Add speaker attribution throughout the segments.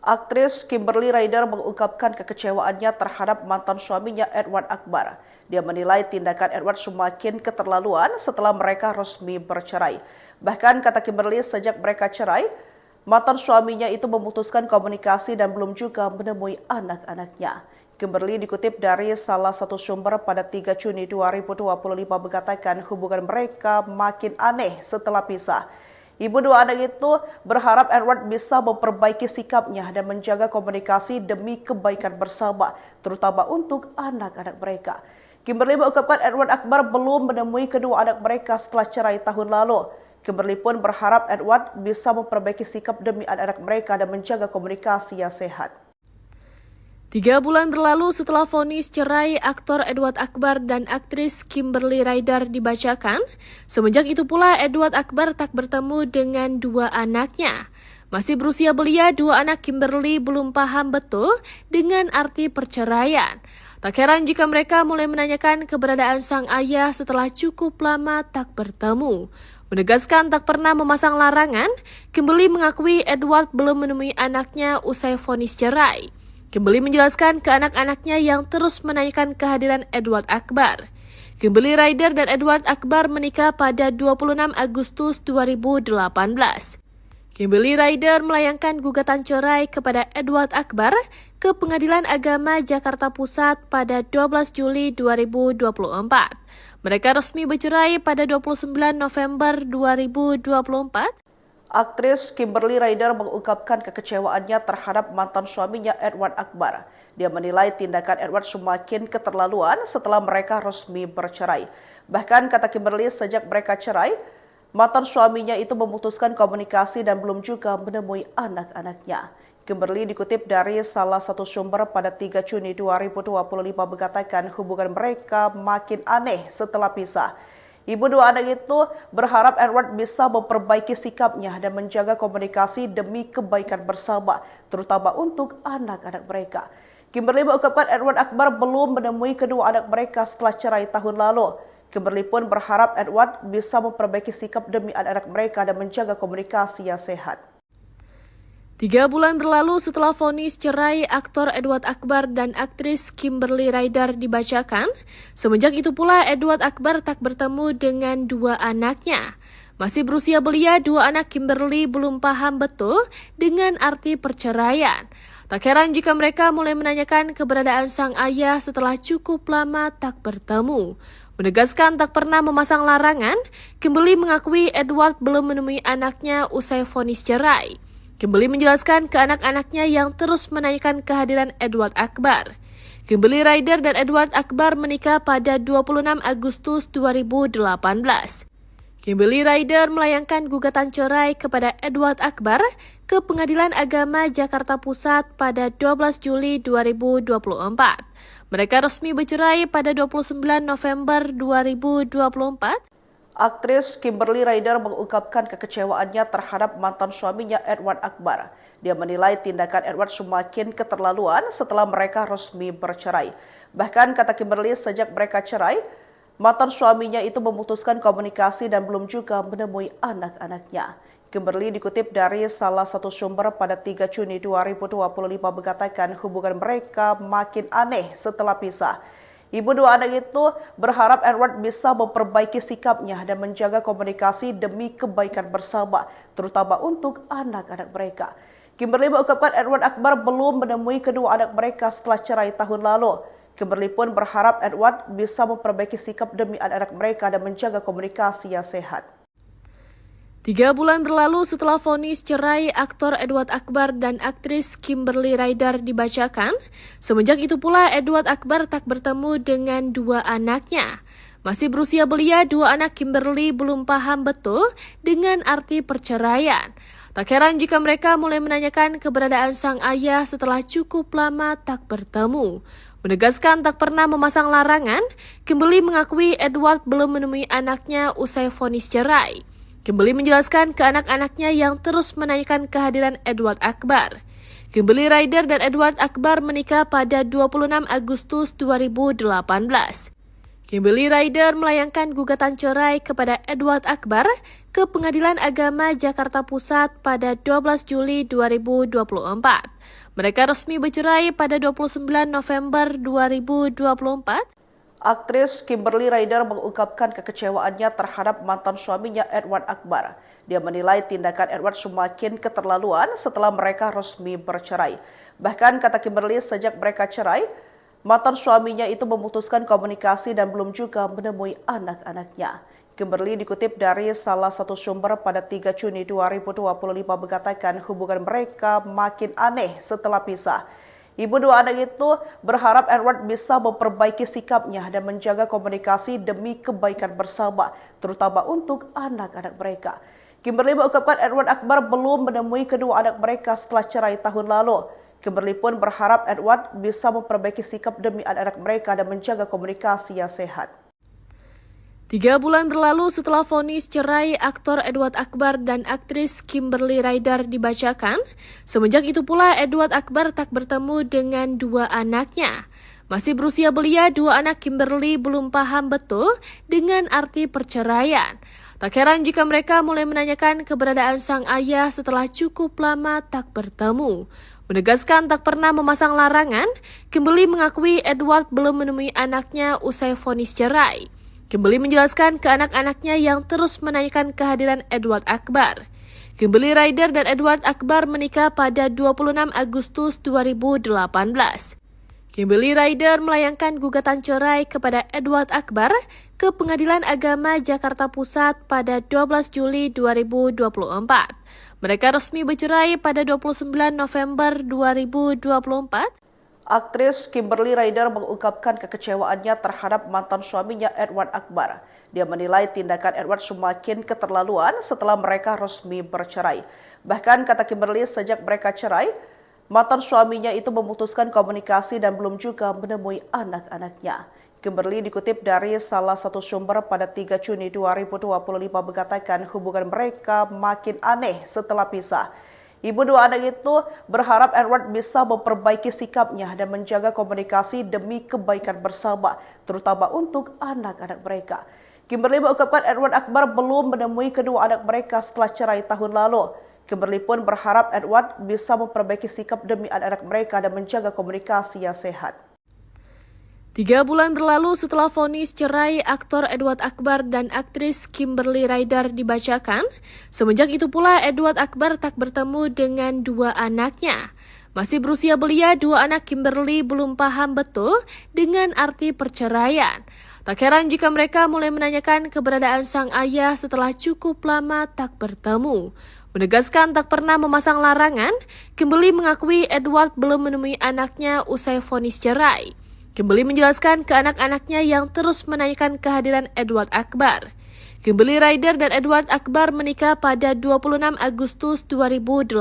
Speaker 1: Aktris Kimberly Ryder mengungkapkan kekecewaannya terhadap mantan suaminya Edward Akbar. Dia menilai tindakan Edward semakin keterlaluan setelah mereka resmi bercerai. Bahkan kata Kimberly, sejak mereka cerai, mantan suaminya itu memutuskan komunikasi dan belum juga menemui anak-anaknya. Kimberly dikutip dari salah satu sumber pada 3 Juni 2025 mengatakan hubungan mereka makin aneh setelah pisah. Ibu dua anak itu berharap Edward bisa memperbaiki sikapnya dan menjaga komunikasi demi kebaikan bersama, terutama untuk anak-anak mereka. Kimberly mengungkapkan Edward Akbar belum menemui kedua anak mereka setelah cerai tahun lalu. Kimberly pun berharap Edward bisa memperbaiki sikap demi anak-anak mereka dan menjaga komunikasi yang sehat.
Speaker 2: 3 bulan berlalu setelah vonis cerai aktor Edward Akbar dan aktris Kimberly Ryder dibacakan, semenjak itu pula Edward Akbar tak bertemu dengan 2 anaknya. Masih berusia belia, 2 anak Kimberly belum paham betul dengan arti perceraian. Tak heran jika mereka mulai menanyakan keberadaan sang ayah setelah cukup lama tak bertemu. Menegaskan tak pernah memasang larangan, Kimberly mengakui Edward belum menemui anaknya usai vonis cerai. Kimberly menjelaskan ke anak-anaknya yang terus menanyakan kehadiran Edward Akbar. Kimberly Ryder dan Edward Akbar menikah pada 26 Agustus 2018. Kimberly Ryder melayangkan gugatan cerai kepada Edward Akbar ke Pengadilan Agama Jakarta Pusat pada 12 Juli 2024. Mereka resmi bercerai pada 29 November 2024.
Speaker 1: Aktris Kimberly Ryder mengungkapkan kekecewaannya terhadap mantan suaminya Edward Akbar. Dia menilai tindakan Edward semakin keterlaluan setelah mereka resmi bercerai. Bahkan kata Kimberly, sejak mereka cerai, mantan suaminya itu memutuskan komunikasi dan belum juga menemui anak-anaknya. Kimberly dikutip dari salah satu sumber pada 3 Juni 2025 mengatakan hubungan mereka makin aneh setelah pisah. Ibu dua anak itu berharap Edward bisa memperbaiki sikapnya dan menjaga komunikasi demi kebaikan bersama, terutama untuk anak-anak mereka. Kimberly mengungkapkan Edward Akbar belum menemui kedua anak mereka setelah cerai tahun lalu. Kimberly pun berharap Edward bisa memperbaiki sikap demi anak-anak mereka dan menjaga komunikasi yang sehat.
Speaker 2: 3 bulan berlalu setelah vonis cerai aktor Edward Akbar dan aktris Kimberly Ryder dibacakan, semenjak itu pula Edward Akbar tak bertemu dengan 2 anaknya. Masih berusia belia, 2 anak Kimberly belum paham betul dengan arti perceraian. Tak heran jika mereka mulai menanyakan keberadaan sang ayah setelah cukup lama tak bertemu. Menegaskan tak pernah memasang larangan, Kimberly mengakui Edward belum menemui anaknya usai vonis cerai. Kimberly menjelaskan ke anak-anaknya yang terus menanyakan kehadiran Edward Akbar. Kimberly Ryder dan Edward Akbar menikah pada 26 Agustus 2018. Kimberly Ryder melayangkan gugatan cerai kepada Edward Akbar ke Pengadilan Agama Jakarta Pusat pada 12 Juli 2024. Mereka resmi bercerai pada 29 November 2024.
Speaker 1: Aktris Kimberly Ryder mengungkapkan kekecewaannya terhadap mantan suaminya Edward Akbar. Dia menilai tindakan Edward semakin keterlaluan setelah mereka resmi bercerai. Bahkan kata Kimberly, sejak mereka cerai, mantan suaminya itu memutuskan komunikasi dan belum juga menemui anak-anaknya. Kimberly dikutip dari salah satu sumber pada 3 Juni 2025 mengatakan hubungan mereka makin aneh setelah pisah. Ibu dua anak itu berharap Edward bisa memperbaiki sikapnya dan menjaga komunikasi demi kebaikan bersama, terutama untuk anak-anak mereka. Kimberly mengungkapkan Edward Akbar belum menemui kedua anak mereka setelah cerai tahun lalu. Kimberly pun berharap Edward bisa memperbaiki sikap demi anak-anak mereka dan menjaga komunikasi yang sehat.
Speaker 2: 3 bulan berlalu setelah vonis cerai aktor Edward Akbar dan aktris Kimberly Ryder dibacakan, semenjak itu pula Edward Akbar tak bertemu dengan 2 anaknya. Masih berusia belia, 2 anak Kimberly belum paham betul dengan arti perceraian. Tak heran jika mereka mulai menanyakan keberadaan sang ayah setelah cukup lama tak bertemu. Menegaskan tak pernah memasang larangan, Kimberly mengakui Edward belum menemui anaknya usai vonis cerai. Kimberly menjelaskan ke anak-anaknya yang terus menanyakan kehadiran Edward Akbar. Kimberly Ryder dan Edward Akbar menikah pada 26 Agustus 2018. Kimberly Rider melayangkan gugatan cerai kepada Edward Akbar ke Pengadilan Agama Jakarta Pusat pada 12 Juli 2024. Mereka resmi bercerai pada 29 November 2024.
Speaker 1: Aktris Kimberly Rider mengungkapkan kekecewaannya terhadap mantan suaminya Edward Akbar. Dia menilai tindakan Edward semakin keterlaluan setelah mereka resmi bercerai. Bahkan kata Kimberly, sejak mereka cerai, mantan suaminya itu memutuskan komunikasi dan belum juga menemui anak-anaknya. Kimberly dikutip dari salah satu sumber pada 3 Juni 2025 mengatakan hubungan mereka makin aneh setelah pisah. Ibu dua anak itu berharap Edward bisa memperbaiki sikapnya dan menjaga komunikasi demi kebaikan bersama, terutama untuk anak-anak mereka. Kimberly mengungkapkan Edward Akbar belum menemui kedua anak mereka setelah cerai tahun lalu. Kimberly pun berharap Edward bisa memperbaiki sikap demi anak-anak mereka dan menjaga komunikasi yang sehat.
Speaker 2: 3 bulan berlalu setelah vonis cerai aktor Edward Akbar dan aktris Kimberly Rider dibacakan, semenjak itu pula Edward Akbar tak bertemu dengan dua anaknya. Masih berusia belia, dua anak Kimberly belum paham betul dengan arti perceraian. Tak heran jika mereka mulai menanyakan keberadaan sang ayah setelah cukup lama tak bertemu. Menegaskan tak pernah memasang larangan, Kimberly mengakui Edward belum menemui anaknya usai vonis cerai. Kimberly menjelaskan ke anak-anaknya yang terus menanyakan kehadiran Edward Akbar. Kimberly Rider dan Edward Akbar menikah pada 26 Agustus 2018. Kimberly Rider melayangkan gugatan cerai kepada Edward Akbar ke Pengadilan Agama Jakarta Pusat pada 12 Juli 2024. Mereka resmi bercerai pada 29 November 2024.
Speaker 1: Aktris Kimberly Rider mengungkapkan kekecewaannya terhadap mantan suaminya Edward Akbar. Dia menilai tindakan Edward semakin keterlaluan setelah mereka resmi bercerai. Bahkan kata Kimberly, sejak mereka cerai, mantan suaminya itu memutuskan komunikasi dan belum juga menemui anak-anaknya. Kimberly dikutip dari salah satu sumber pada 3 Juni 2025 mengatakan hubungan mereka makin aneh setelah pisah. Ibu dua anak itu berharap Edward bisa memperbaiki sikapnya dan menjaga komunikasi demi kebaikan bersama, terutama untuk anak-anak mereka. Kimberly mengungkapkan Edward Akbar belum menemui kedua anak mereka setelah cerai tahun lalu. Kimberly pun berharap Edward bisa memperbaiki sikap demi anak-anak mereka dan menjaga komunikasi yang sehat.
Speaker 2: 3 bulan berlalu setelah vonis cerai aktor Edward Akbar dan aktris Kimberly Rider dibacakan, semenjak itu pula Edward Akbar tak bertemu dengan dua anaknya. Masih berusia belia, dua anak Kimberly belum paham betul dengan arti perceraian. Tak heran jika mereka mulai menanyakan keberadaan sang ayah setelah cukup lama tak bertemu. Menegaskan tak pernah memasang larangan, Kimberly mengakui Edward belum menemui anaknya usai vonis cerai. Kimberly menjelaskan ke anak-anaknya yang terus menanyakan kehadiran Edward Akbar. Kimberly Rider dan Edward Akbar menikah pada 26 Agustus 2018.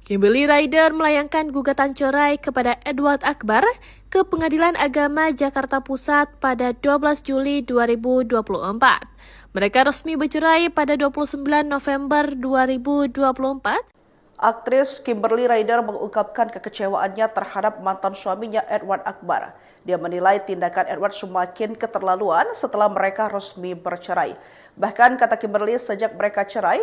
Speaker 2: Kimberly Rider melayangkan gugatan cerai kepada Edward Akbar ke Pengadilan Agama Jakarta Pusat pada 12 Juli 2024. Mereka resmi bercerai pada 29 November 2024.
Speaker 1: Aktris Kimberly Rider mengungkapkan kekecewaannya terhadap mantan suaminya Edward Akbar. Dia menilai tindakan Edward semakin keterlaluan setelah mereka resmi bercerai. Bahkan kata Kimberly, sejak mereka cerai,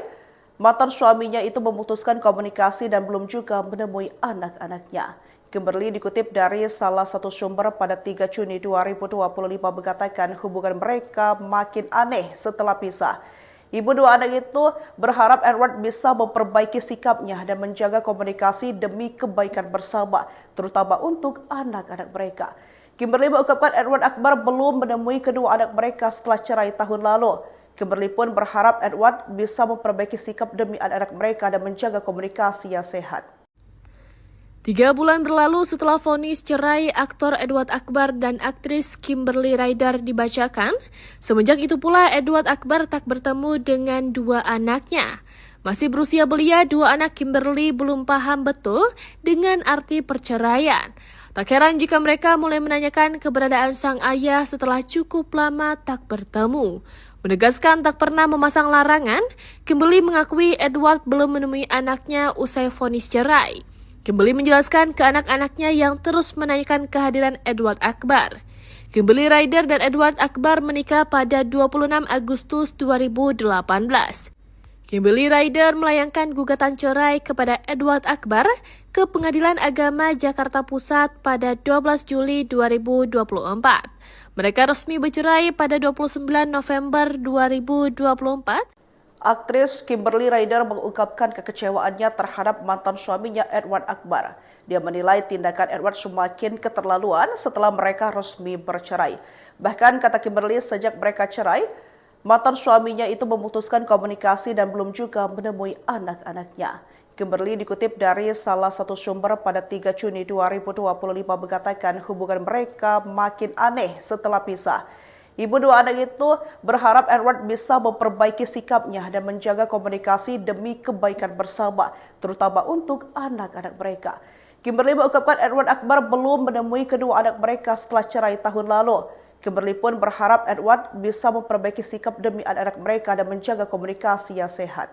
Speaker 1: mantan suaminya itu memutuskan komunikasi dan belum juga menemui anak-anaknya. Kimberly dikutip dari salah satu sumber pada 3 Juni 2025 mengatakan hubungan mereka makin aneh setelah pisah. Ibu dua anak itu berharap Edward bisa memperbaiki sikapnya dan menjaga komunikasi demi kebaikan bersama, terutama untuk anak-anak mereka. Kimberly mengungkapkan Edward Akbar belum menemui kedua anak mereka setelah cerai tahun lalu. Kimberly pun berharap Edward bisa memperbaiki sikap demi anak-anak mereka dan menjaga komunikasi yang sehat.
Speaker 2: 3 bulan berlalu setelah vonis cerai aktor Edward Akbar dan aktris Kimberly Rider dibacakan, semenjak itu pula Edward Akbar tak bertemu dengan dua anaknya. Masih berusia belia, dua anak Kimberly belum paham betul dengan arti perceraian. Tak heran jika mereka mulai menanyakan keberadaan sang ayah setelah cukup lama tak bertemu. Menegaskan tak pernah memasang larangan, Kimberly mengakui Edward belum menemui anaknya usai vonis cerai. Kimberly menjelaskan ke anak-anaknya yang terus menanyakan kehadiran Edward Akbar. Kimberly Ryder dan Edward Akbar menikah pada 26 Agustus 2018. Kimberly Ryder melayangkan gugatan cerai kepada Edward Akbar ke Pengadilan Agama Jakarta Pusat pada 12 Juli 2024. Mereka resmi bercerai pada 29 November 2024.
Speaker 1: Aktris Kimberly Ryder mengungkapkan kekecewaannya terhadap mantan suaminya Edward Akbar. Dia menilai tindakan Edward semakin keterlaluan setelah mereka resmi bercerai. Bahkan kata Kimberly, sejak mereka cerai, mantan suaminya itu memutuskan komunikasi dan belum juga menemui anak-anaknya. Kimberly dikutip dari salah satu sumber pada 3 Juni 2025 mengatakan hubungan mereka makin aneh setelah pisah. Ibu dua anak itu berharap Edward bisa memperbaiki sikapnya dan menjaga komunikasi demi kebaikan bersama, terutama untuk anak-anak mereka. Kimberly mengungkapkan Edward Akbar belum menemui kedua anak mereka setelah cerai tahun lalu. Kimberly pun berharap Edward bisa memperbaiki sikap demi anak-anak mereka dan menjaga komunikasi yang sehat.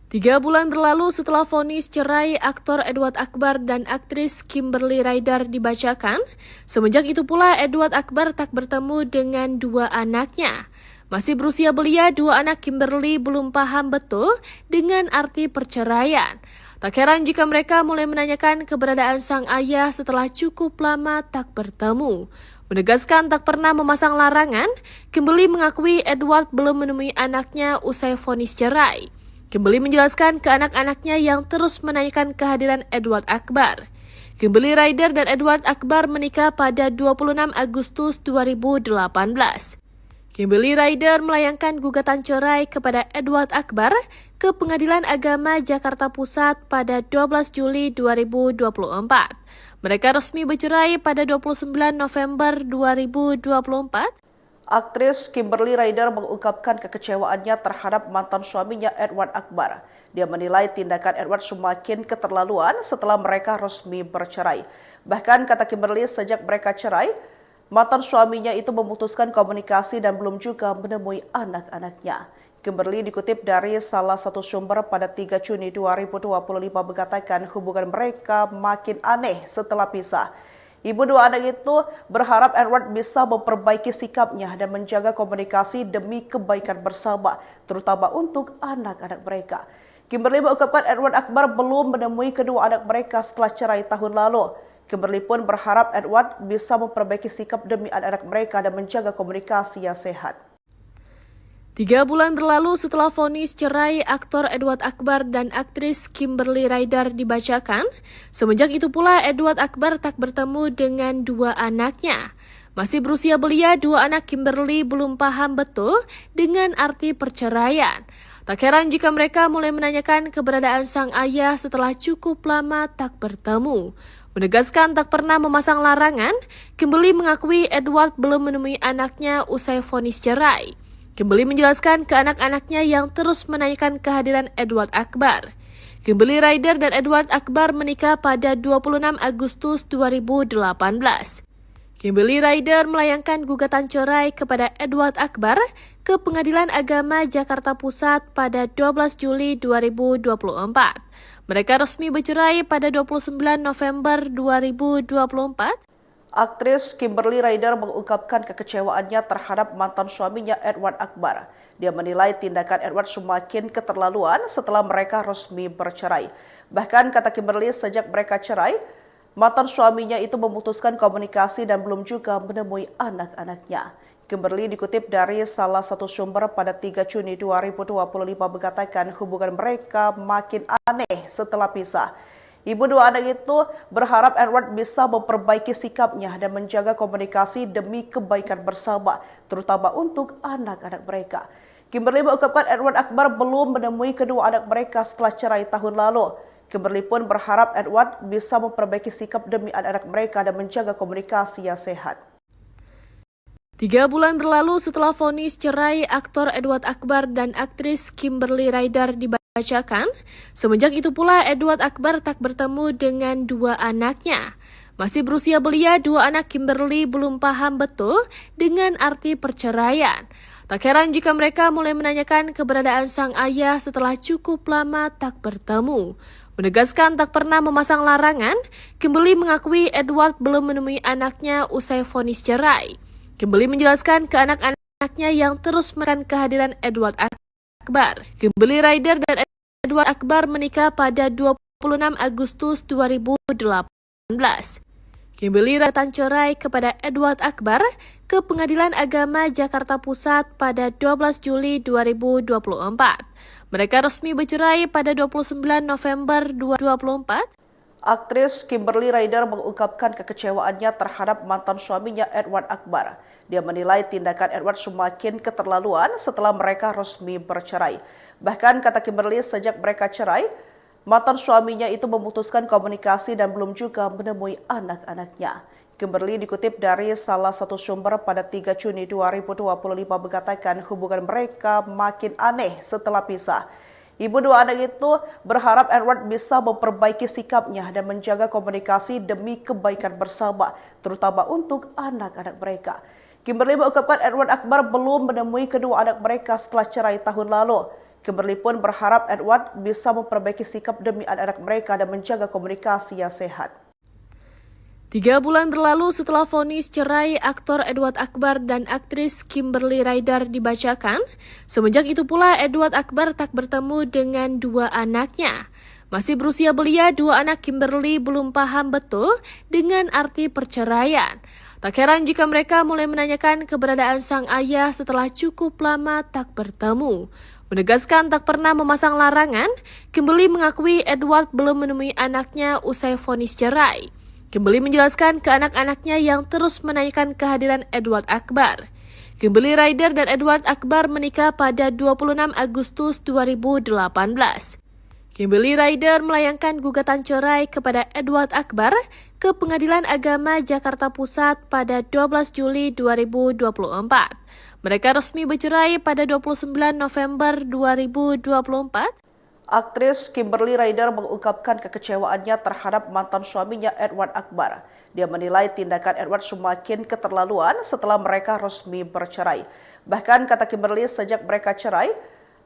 Speaker 2: 3 bulan berlalu setelah vonis cerai aktor Edward Akbar dan aktris Kimberly Ryder dibacakan, semenjak itu pula Edward Akbar tak bertemu dengan dua anaknya. Masih berusia belia, dua anak Kimberly belum paham betul dengan arti perceraian. Tak heran jika mereka mulai menanyakan keberadaan sang ayah setelah cukup lama tak bertemu. Menegaskan tak pernah memasang larangan, Kimberly mengakui Edward belum menemui anaknya usai vonis cerai. Kimberly menjelaskan ke anak-anaknya yang terus menanyakan kehadiran Edward Akbar. Kimberly Ryder dan Edward Akbar menikah pada 26 Agustus 2018. Kimberly Ryder melayangkan gugatan cerai kepada Edward Akbar ke Pengadilan Agama Jakarta Pusat pada 12 Juli 2024. Mereka resmi bercerai pada 29 November 2024.
Speaker 1: Aktris Kimberly Ryder mengungkapkan kekecewaannya terhadap mantan suaminya Edward Akbar. Dia menilai tindakan Edward semakin keterlaluan setelah mereka resmi bercerai. Bahkan kata Kimberly, sejak mereka cerai, mantan suaminya itu memutuskan komunikasi dan belum juga menemui anak-anaknya. Kimberly dikutip dari salah satu sumber pada 3 Juni 2025 mengatakan hubungan mereka makin aneh setelah pisah. Ibu dua anak itu berharap Edward bisa memperbaiki sikapnya dan menjaga komunikasi demi kebaikan bersama, terutama untuk anak-anak mereka. Kimberly mengungkapkan Edward Akbar belum menemui kedua anak mereka setelah cerai tahun lalu. Kimberly pun berharap Edward bisa memperbaiki sikap demi anak-anak mereka dan menjaga komunikasi yang sehat.
Speaker 2: 3 bulan berlalu setelah vonis cerai aktor Edward Akbar dan aktris Kimberly Ryder dibacakan, semenjak itu pula Edward Akbar tak bertemu dengan dua anaknya. Masih berusia belia, dua anak Kimberly belum paham betul dengan arti perceraian. Tak heran jika mereka mulai menanyakan keberadaan sang ayah setelah cukup lama tak bertemu. Menegaskan tak pernah memasang larangan, Kimberly mengakui Edward belum menemui anaknya usai vonis cerai. Kimberly menjelaskan ke anak-anaknya yang terus menanyakan kehadiran Edward Akbar. Kimberly Ryder dan Edward Akbar menikah pada 26 Agustus 2018. Kimberly Ryder melayangkan gugatan cerai kepada Edward Akbar ke Pengadilan Agama Jakarta Pusat pada 12 Juli 2024. Mereka resmi bercerai pada 29 November 2024.
Speaker 1: Aktris Kimberly Ryder mengungkapkan kekecewaannya terhadap mantan suaminya Edward Akbar. Dia menilai tindakan Edward semakin keterlaluan setelah mereka resmi bercerai. Bahkan kata Kimberly, sejak mereka cerai, mantan suaminya itu memutuskan komunikasi dan belum juga menemui anak-anaknya. Kimberly dikutip dari salah satu sumber pada 3 Juni 2025 mengatakan hubungan mereka makin aneh setelah pisah. Ibu dua anak itu berharap Edward bisa memperbaiki sikapnya dan menjaga komunikasi demi kebaikan bersama, terutama untuk anak-anak mereka. Kimberly mengungkapkan Edward Akbar belum menemui kedua anak mereka setelah cerai tahun lalu. Kimberly pun berharap Edward bisa memperbaiki sikap demi anak-anak mereka dan menjaga komunikasi yang sehat.
Speaker 2: 3 bulan berlalu setelah vonis cerai aktor Edward Akbar dan aktris Kimberly Ryder dibacakan, semenjak itu pula Edward Akbar tak bertemu dengan dua anaknya. Masih berusia belia, dua anak Kimberly belum paham betul dengan arti perceraian. Tak heran jika mereka mulai menanyakan keberadaan sang ayah setelah cukup lama tak bertemu. Menegaskan tak pernah memasang larangan, Kimberly mengakui Edward belum menemui anaknya usai vonis cerai. Kimberly menjelaskan ke anak-anaknya yang terus menekan kehadiran Edward Akbar. Kimberly Ryder dan Edward Akbar menikah pada 26 Agustus 2018. Kimberly datang cerai kepada Edward Akbar ke Pengadilan Agama Jakarta Pusat pada 12 Juli 2024. Mereka resmi bercerai pada 29 November 2024.
Speaker 1: Aktris Kimberly Ryder mengungkapkan kekecewaannya terhadap mantan suaminya Edward Akbar. Dia menilai tindakan Edward semakin keterlaluan setelah mereka resmi bercerai. Bahkan kata Kimberly, sejak mereka cerai, mantan suaminya itu memutuskan komunikasi dan belum juga menemui anak-anaknya. Kimberly dikutip dari salah satu sumber pada 3 Juni 2025 mengatakan hubungan mereka makin aneh setelah pisah. Ibu dua anak itu berharap Edward bisa memperbaiki sikapnya dan menjaga komunikasi demi kebaikan bersama, terutama untuk anak-anak mereka. Kimberly mengungkapkan Edward Akbar belum menemui kedua anak mereka setelah cerai tahun lalu. Kimberly pun berharap Edward bisa memperbaiki sikap demi anak-anak mereka dan menjaga komunikasi yang sehat.
Speaker 2: 3 bulan berlalu setelah vonis cerai aktor Edward Akbar dan aktris Kimberly Ryder dibacakan, semenjak itu pula Edward Akbar tak bertemu dengan dua anaknya. Masih berusia belia, dua anak Kimberly belum paham betul dengan arti perceraian. Tak heran jika mereka mulai menanyakan keberadaan sang ayah setelah cukup lama tak bertemu. Menegaskan tak pernah memasang larangan, Kimberly mengakui Edward belum menemui anaknya usai vonis cerai. Kimberly menjelaskan ke anak-anaknya yang terus menanyakan kehadiran Edward Akbar. Kimberly Ryder dan Edward Akbar menikah pada 26 Agustus 2018. Kimberly Ryder melayangkan gugatan cerai kepada Edward Akbar ke Pengadilan Agama Jakarta Pusat pada 12 Juli 2024. Mereka resmi bercerai pada 29 November 2024.
Speaker 1: Aktris Kimberly Ryder mengungkapkan kekecewaannya terhadap mantan suaminya Edward Akbar. Dia menilai tindakan Edward semakin keterlaluan setelah mereka resmi bercerai. Bahkan kata Kimberly, sejak mereka cerai,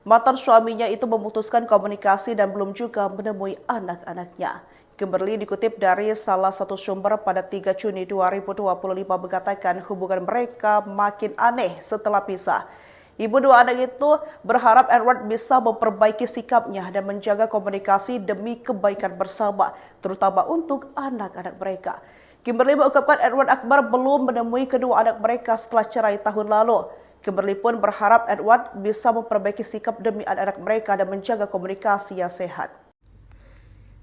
Speaker 1: mantan suaminya itu memutuskan komunikasi dan belum juga menemui anak-anaknya. Kimberly dikutip dari salah satu sumber pada 3 Juni 2025 mengatakan hubungan mereka makin aneh setelah pisah. Ibu dua anak itu berharap Edward bisa memperbaiki sikapnya dan menjaga komunikasi demi kebaikan bersama, terutama untuk anak-anak mereka. Kimberly mengungkapkan Edward Akbar belum menemui kedua anak mereka setelah cerai tahun lalu. Kimberly pun berharap Edward bisa memperbaiki sikap demi anak-anak mereka dan menjaga komunikasi yang sehat.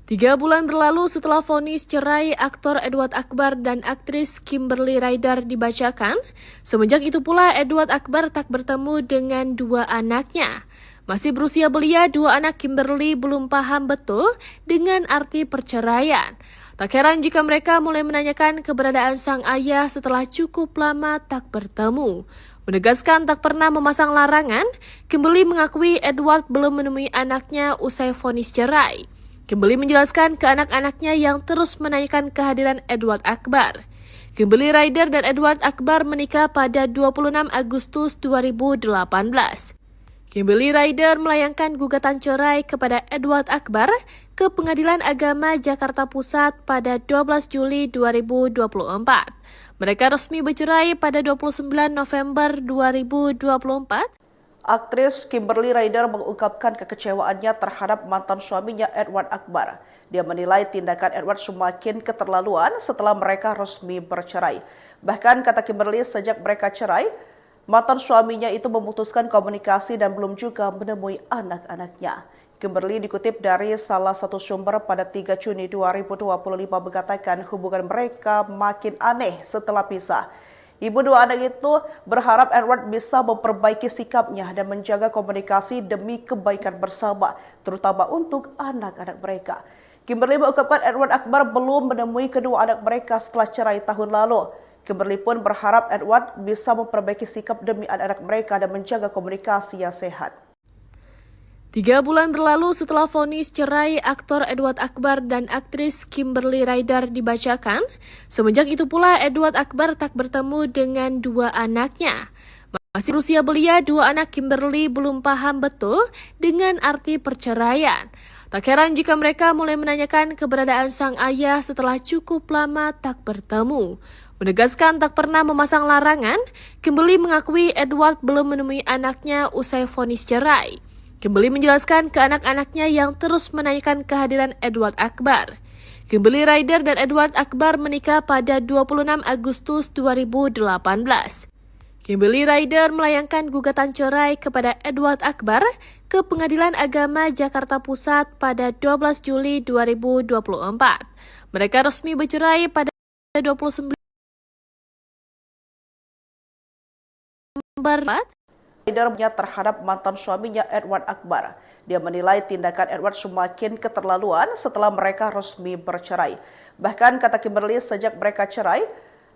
Speaker 2: 3 bulan berlalu setelah vonis cerai aktor Edward Akbar dan aktris Kimberly Ryder dibacakan, semenjak itu pula Edward Akbar tak bertemu dengan dua anaknya. Masih berusia belia, dua anak Kimberly belum paham betul dengan arti perceraian. Tak heran jika mereka mulai menanyakan keberadaan sang ayah setelah cukup lama tak bertemu. Menegaskan tak pernah memasang larangan, Kimberly mengakui Edward belum menemui anaknya usai vonis cerai. Kimberly menjelaskan ke anak-anaknya yang terus menanyakan kehadiran Edward Akbar. Kimberly Ryder dan Edward Akbar menikah pada 26 Agustus 2018. Kimberly Ryder melayangkan gugatan cerai kepada Edward Akbar ke Pengadilan Agama Jakarta Pusat pada 12 Juli 2024. Mereka resmi bercerai pada 29 November 2024.
Speaker 1: Aktris Kimberly Ryder mengungkapkan kekecewaannya terhadap mantan suaminya Edward Akbar. Dia menilai tindakan Edward semakin keterlaluan setelah mereka resmi bercerai. Bahkan kata Kimberly, sejak mereka cerai, mantan suaminya itu memutuskan komunikasi dan belum juga menemui anak-anaknya. Kimberly dikutip dari salah satu sumber pada 3 Juni 2025 mengatakan hubungan mereka makin aneh setelah pisah. Ibu dua anak itu berharap Edward bisa memperbaiki sikapnya dan menjaga komunikasi demi kebaikan bersama, terutama untuk anak-anak mereka. Kimberly mengungkapkan Edward Akbar belum menemui kedua anak mereka setelah cerai tahun lalu. Kimberly pun berharap Edward bisa memperbaiki sikap demi anak-anak mereka dan menjaga komunikasi yang sehat.
Speaker 2: 3 bulan berlalu setelah vonis cerai aktor Edward Akbar dan aktris Kimberly Ryder dibacakan, semenjak itu pula Edward Akbar tak bertemu dengan dua anaknya. Masih berusia belia, dua anak Kimberly belum paham betul dengan arti perceraian. Tak heran jika mereka mulai menanyakan keberadaan sang ayah setelah cukup lama tak bertemu. Menegaskan tak pernah memasang larangan, Kimberly mengakui Edward belum menemui anaknya usai vonis cerai. Kimberly menjelaskan ke anak-anaknya yang terus menanyakan kehadiran Edward Akbar. Kimberly Ryder dan Edward Akbar menikah pada 26 Agustus 2018. Kimberly Ryder melayangkan gugatan cerai kepada Edward Akbar ke Pengadilan Agama Jakarta Pusat pada 12 Juli 2024. Mereka resmi bercerai pada 29 November.
Speaker 1: Ryder terhadap mantan suaminya Edward Akbar. Dia menilai tindakan Edward semakin keterlaluan setelah mereka resmi bercerai. Bahkan kata Kimberly, sejak mereka cerai,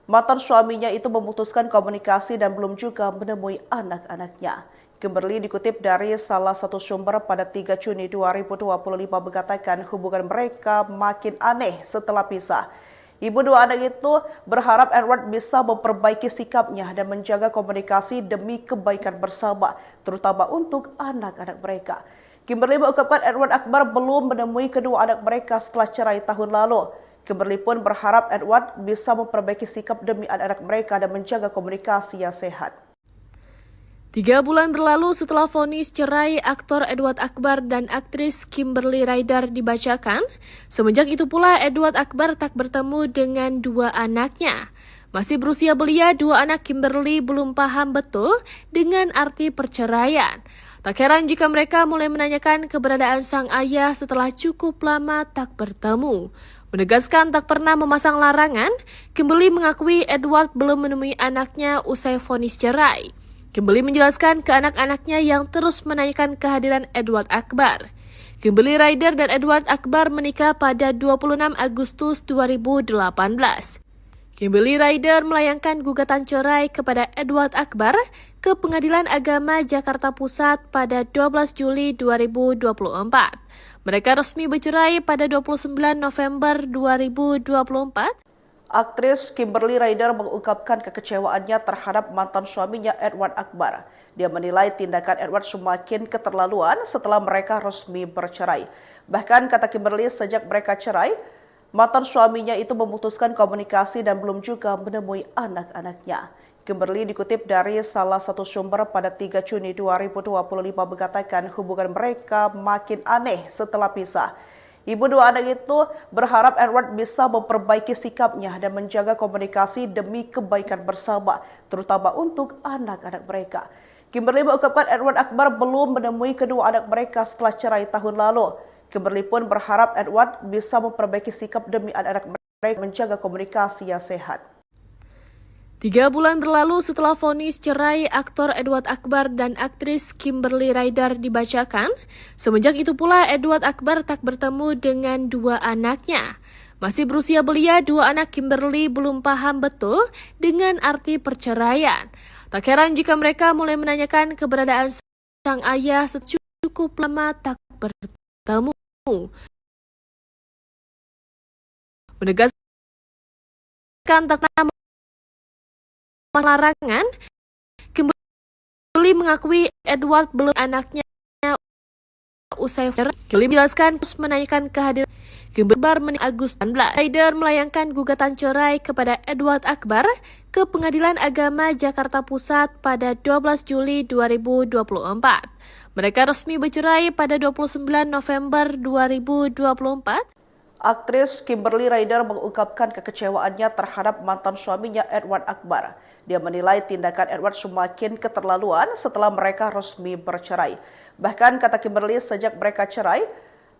Speaker 1: mantan suaminya itu memutuskan komunikasi dan belum juga menemui anak-anaknya. Kimberly dikutip dari salah satu sumber pada 3 Juni 2025 mengatakan hubungan mereka makin aneh setelah pisah. Ibu dua anak itu berharap Edward bisa memperbaiki sikapnya dan menjaga komunikasi demi kebaikan bersama, terutama untuk anak-anak mereka. Kimberly mengungkapkan Edward Akbar belum menemui kedua anak mereka setelah cerai tahun lalu. Kimberly pun berharap Edward bisa memperbaiki sikap demi anak-anak mereka dan menjaga komunikasi yang sehat.
Speaker 2: 3 bulan berlalu setelah vonis cerai aktor Edward Akbar dan aktris Kimberly Ryder dibacakan, semenjak itu pula Edward Akbar tak bertemu dengan dua anaknya. Masih berusia belia, dua anak Kimberly belum paham betul dengan arti perceraian. Tak heran jika mereka mulai menanyakan keberadaan sang ayah setelah cukup lama tak bertemu. Menegaskan tak pernah memasang larangan, Kimberly mengakui Edward belum menemui anaknya usai vonis cerai. Kimberly menjelaskan ke anak-anaknya yang terus menanyakan kehadiran Edward Akbar. Kimberly Ryder dan Edward Akbar menikah pada 26 Agustus 2018. Kimberly Ryder melayangkan gugatan cerai kepada Edward Akbar ke Pengadilan Agama Jakarta Pusat pada 12 Juli 2024. Mereka resmi bercerai pada 29 November 2024.
Speaker 1: Aktris Kimberly Ryder mengungkapkan kekecewaannya terhadap mantan suaminya Edward Akbar. Dia menilai tindakan Edward semakin keterlaluan setelah mereka resmi bercerai. Bahkan kata Kimberly, sejak mereka cerai, mantan suaminya itu memutuskan komunikasi dan belum juga menemui anak-anaknya. Kimberly dikutip dari salah satu sumber pada 3 Juni 2025 mengatakan hubungan mereka makin aneh setelah pisah. Ibu dua anak itu berharap Edward bisa memperbaiki sikapnya dan menjaga komunikasi demi kebaikan bersama, terutama untuk anak-anak mereka. Kimberly mengungkapkan Edward Akbar belum menemui kedua anak mereka setelah cerai tahun lalu. Kimberly pun berharap Edward bisa memperbaiki sikap demi anak-anak mereka menjaga komunikasi yang sehat.
Speaker 2: 3 bulan berlalu setelah vonis cerai aktor Edward Akbar dan aktris Kimberly Ryder dibacakan, semenjak itu pula Edward Akbar tak bertemu dengan dua anaknya. Masih berusia belia, dua anak Kimberly belum paham betul dengan arti perceraian. Tak heran jika mereka mulai menanyakan keberadaan sang ayah cukup lama tak bertemu. Menegaskan tak pernah larangan, Kimberly mengakui Edward belum anaknya usai cerai. Kimberly menjelaskan terus menanyakan kehadiran Kimberly Agustus 19. Ryder melayangkan gugatan cerai kepada Edward Akbar ke Pengadilan Agama Jakarta Pusat pada 12 Juli 2024. Mereka resmi bercerai pada 29 November 2024.
Speaker 1: Aktris Kimberly Ryder mengungkapkan kekecewaannya terhadap mantan suaminya Edward Akbar. Dia menilai tindakan Edward semakin keterlaluan setelah mereka resmi bercerai. Bahkan kata Kimberly, sejak mereka cerai,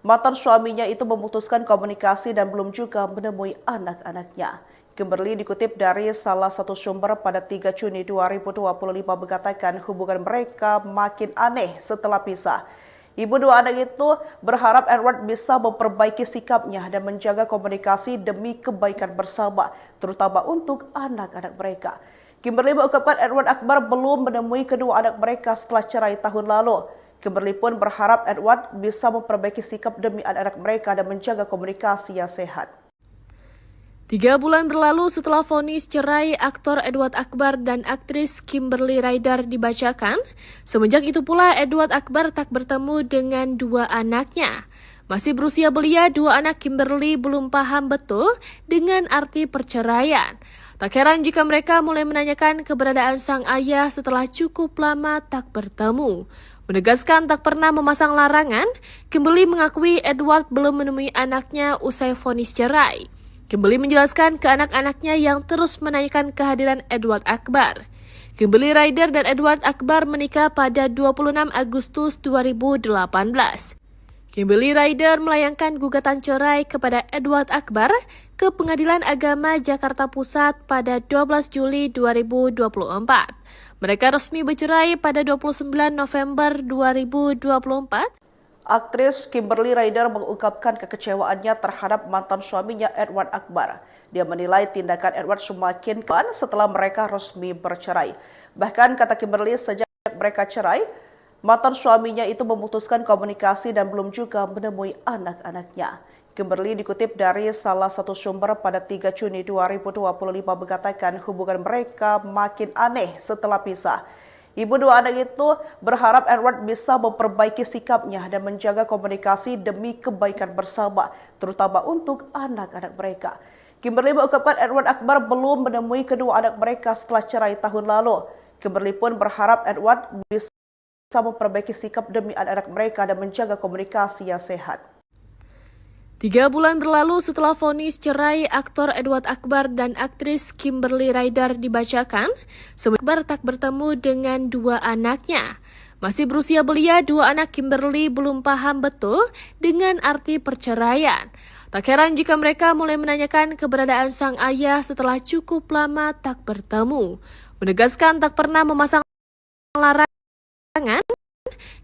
Speaker 1: mantan suaminya itu memutuskan komunikasi dan belum juga menemui anak-anaknya. Kimberly dikutip dari salah satu sumber pada 3 Juni 2025 mengatakan hubungan mereka makin aneh setelah pisah. Ibu dua anak itu berharap Edward bisa memperbaiki sikapnya dan menjaga komunikasi demi kebaikan bersama, terutama untuk anak-anak mereka. Kimberly mengungkapkan Edward Akbar belum menemui kedua anak mereka setelah cerai tahun lalu. Kimberly pun berharap Edward bisa memperbaiki sikap demi anak-anak mereka dan menjaga komunikasi yang sehat.
Speaker 2: 3 bulan berlalu setelah vonis cerai aktor Edward Akbar dan aktris Kimberly Ryder dibacakan, semenjak itu pula Edward Akbar tak bertemu dengan dua anaknya. Masih berusia belia, dua anak Kimberly belum paham betul dengan arti perceraian. Tak heran jika mereka mulai menanyakan keberadaan sang ayah setelah cukup lama tak bertemu. Menegaskan tak pernah memasang larangan, Kimberly mengakui Edward belum menemui anaknya usai vonis cerai. Kimberly menjelaskan ke anak-anaknya yang terus menanyakan kehadiran Edward Akbar. Kimberly Ryder dan Edward Akbar menikah pada 26 Agustus 2018. Kimberly Ryder melayangkan gugatan cerai kepada Edward Akbar ke Pengadilan Agama Jakarta Pusat pada 12 Juli 2024. Mereka resmi bercerai pada 29 November 2024.
Speaker 1: Aktris Kimberly Ryder mengungkapkan kekecewaannya terhadap mantan suaminya Edward Akbar. Dia menilai tindakan Edward semakin kelam setelah mereka resmi bercerai. Bahkan kata Kimberly, sejak mereka cerai, mantan suaminya itu memutuskan komunikasi dan belum juga menemui anak-anaknya. Kimberly dikutip dari salah satu sumber pada 3 Juni 2025 mengatakan hubungan mereka makin aneh setelah pisah. Ibu dua anak itu berharap Edward bisa memperbaiki sikapnya dan menjaga komunikasi demi kebaikan bersama, terutama untuk anak-anak mereka. Kimberly mengungkapkan Edward Akbar belum menemui kedua anak mereka setelah cerai tahun lalu. Kimberly pun berharap Edward bisa memperbaiki sikap demi anak-anak mereka dan menjaga komunikasi yang sehat.
Speaker 2: 3 bulan berlalu setelah vonis cerai aktor Edward Akbar dan aktris Kimberly Ryder dibacakan, Akbar tak bertemu dengan dua anaknya. Masih berusia belia, dua anak Kimberly belum paham betul dengan arti perceraian. Tak heran jika mereka mulai menanyakan keberadaan sang ayah setelah cukup lama tak bertemu. Menegaskan tak pernah memasang larangan,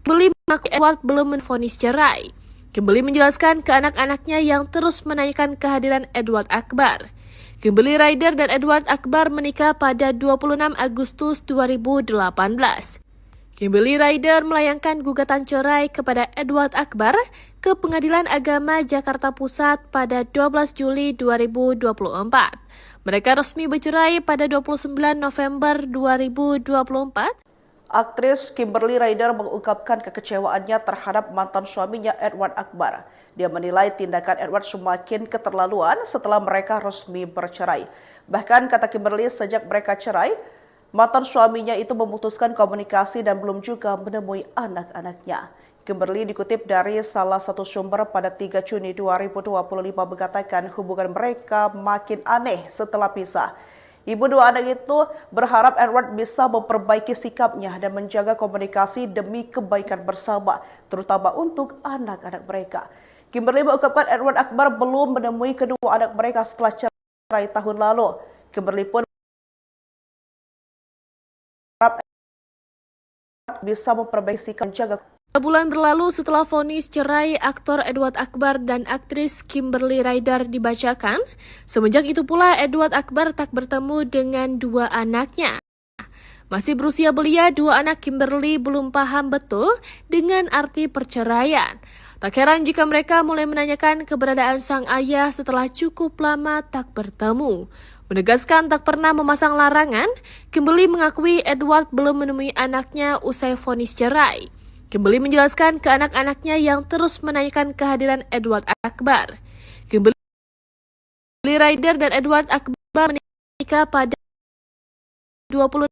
Speaker 2: Kimberly mengaku Edward belum menvonis cerai. Kimberly menjelaskan ke anak-anaknya yang terus menanyakan kehadiran Edward Akbar. Kimberly Ryder dan Edward Akbar menikah pada 26 Agustus 2018. Kimberly Ryder melayangkan gugatan cerai kepada Edward Akbar ke Pengadilan Agama Jakarta Pusat pada 12 Juli 2024. Mereka resmi bercerai pada 29 November 2024.
Speaker 1: Aktris Kimberly Ryder mengungkapkan kekecewaannya terhadap mantan suaminya Edward Akbar. Dia menilai tindakan Edward semakin keterlaluan setelah mereka resmi bercerai. Bahkan kata Kimberly, sejak mereka cerai, mantan suaminya itu memutuskan komunikasi dan belum juga menemui anak-anaknya. Kimberly dikutip dari salah satu sumber pada 3 Juni 2025 mengatakan hubungan mereka makin aneh setelah pisah. Ibu dua anak itu berharap Edward bisa memperbaiki sikapnya dan menjaga komunikasi demi kebaikan bersama, terutama untuk anak-anak mereka. Kimberly mengungkapkan Edward Akbar belum menemui kedua anak mereka setelah cerai tahun lalu. Kimberly pun berharap Edward bisa memperbaiki sikap dan menjaga.
Speaker 2: 3 bulan berlalu setelah vonis cerai aktor Edward Akbar dan aktris Kimberly Ryder dibacakan, semenjak itu pula Edward Akbar tak bertemu dengan dua anaknya. Masih berusia belia, dua anak Kimberly belum paham betul dengan arti perceraian. Tak heran jika mereka mulai menanyakan keberadaan sang ayah setelah cukup lama tak bertemu. Menegaskan tak pernah memasang larangan, Kimberly mengakui Edward belum menemui anaknya usai vonis cerai. Kimberly menjelaskan ke anak-anaknya yang terus menanyakan kehadiran Edward Akbar. Kimberly Ryder dan Edward Akbar menikah pada 26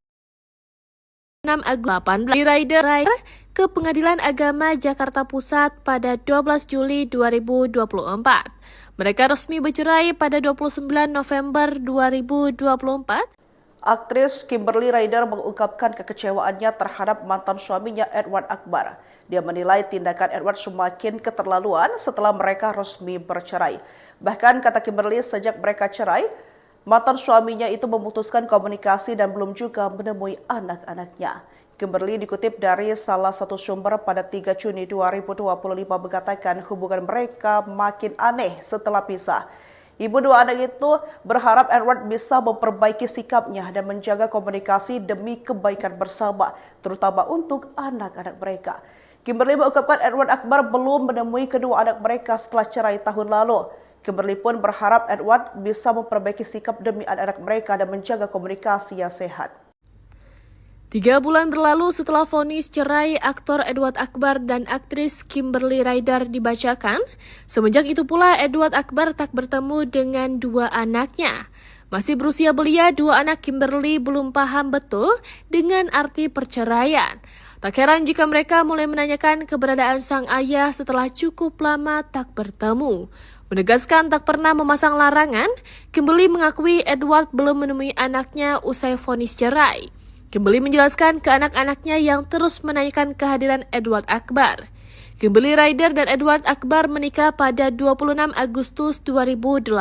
Speaker 2: Agustus 2018. Ryder ke Pengadilan Agama Jakarta Pusat pada 12 Juli 2024. Mereka resmi bercerai pada 29 November 2024.
Speaker 1: Aktris Kimberly Ryder mengungkapkan kekecewaannya terhadap mantan suaminya Edward Akbar. Dia menilai tindakan Edward semakin keterlaluan setelah mereka resmi bercerai. Bahkan kata Kimberly, sejak mereka cerai, mantan suaminya itu memutuskan komunikasi dan belum juga menemui anak-anaknya. Kimberly dikutip dari salah satu sumber pada 3 Juni 2025 mengatakan hubungan mereka makin aneh setelah pisah. Ibu dua anak itu berharap Edward bisa memperbaiki sikapnya dan menjaga komunikasi demi kebaikan bersama, terutama untuk anak-anak mereka. Kimberly mengungkapkan Edward Akbar belum menemui kedua anak mereka setelah cerai tahun lalu. Kimberly pun berharap Edward bisa memperbaiki sikap demi anak-anak mereka dan menjaga komunikasi yang sehat.
Speaker 2: 3 bulan berlalu setelah vonis cerai aktor Edward Akbar dan aktris Kimberly Ryder dibacakan, semenjak itu pula Edward Akbar tak bertemu dengan dua anaknya. Masih berusia belia, dua anak Kimberly belum paham betul dengan arti perceraian. Tak heran jika mereka mulai menanyakan keberadaan sang ayah setelah cukup lama tak bertemu. Menegaskan tak pernah memasang larangan, Kimberly mengakui Edward belum menemui anaknya usai vonis cerai. Kimberly menjelaskan ke anak-anaknya yang terus menanyakan kehadiran Edward Akbar. Kimberly Ryder dan Edward Akbar menikah pada 26 Agustus 2018.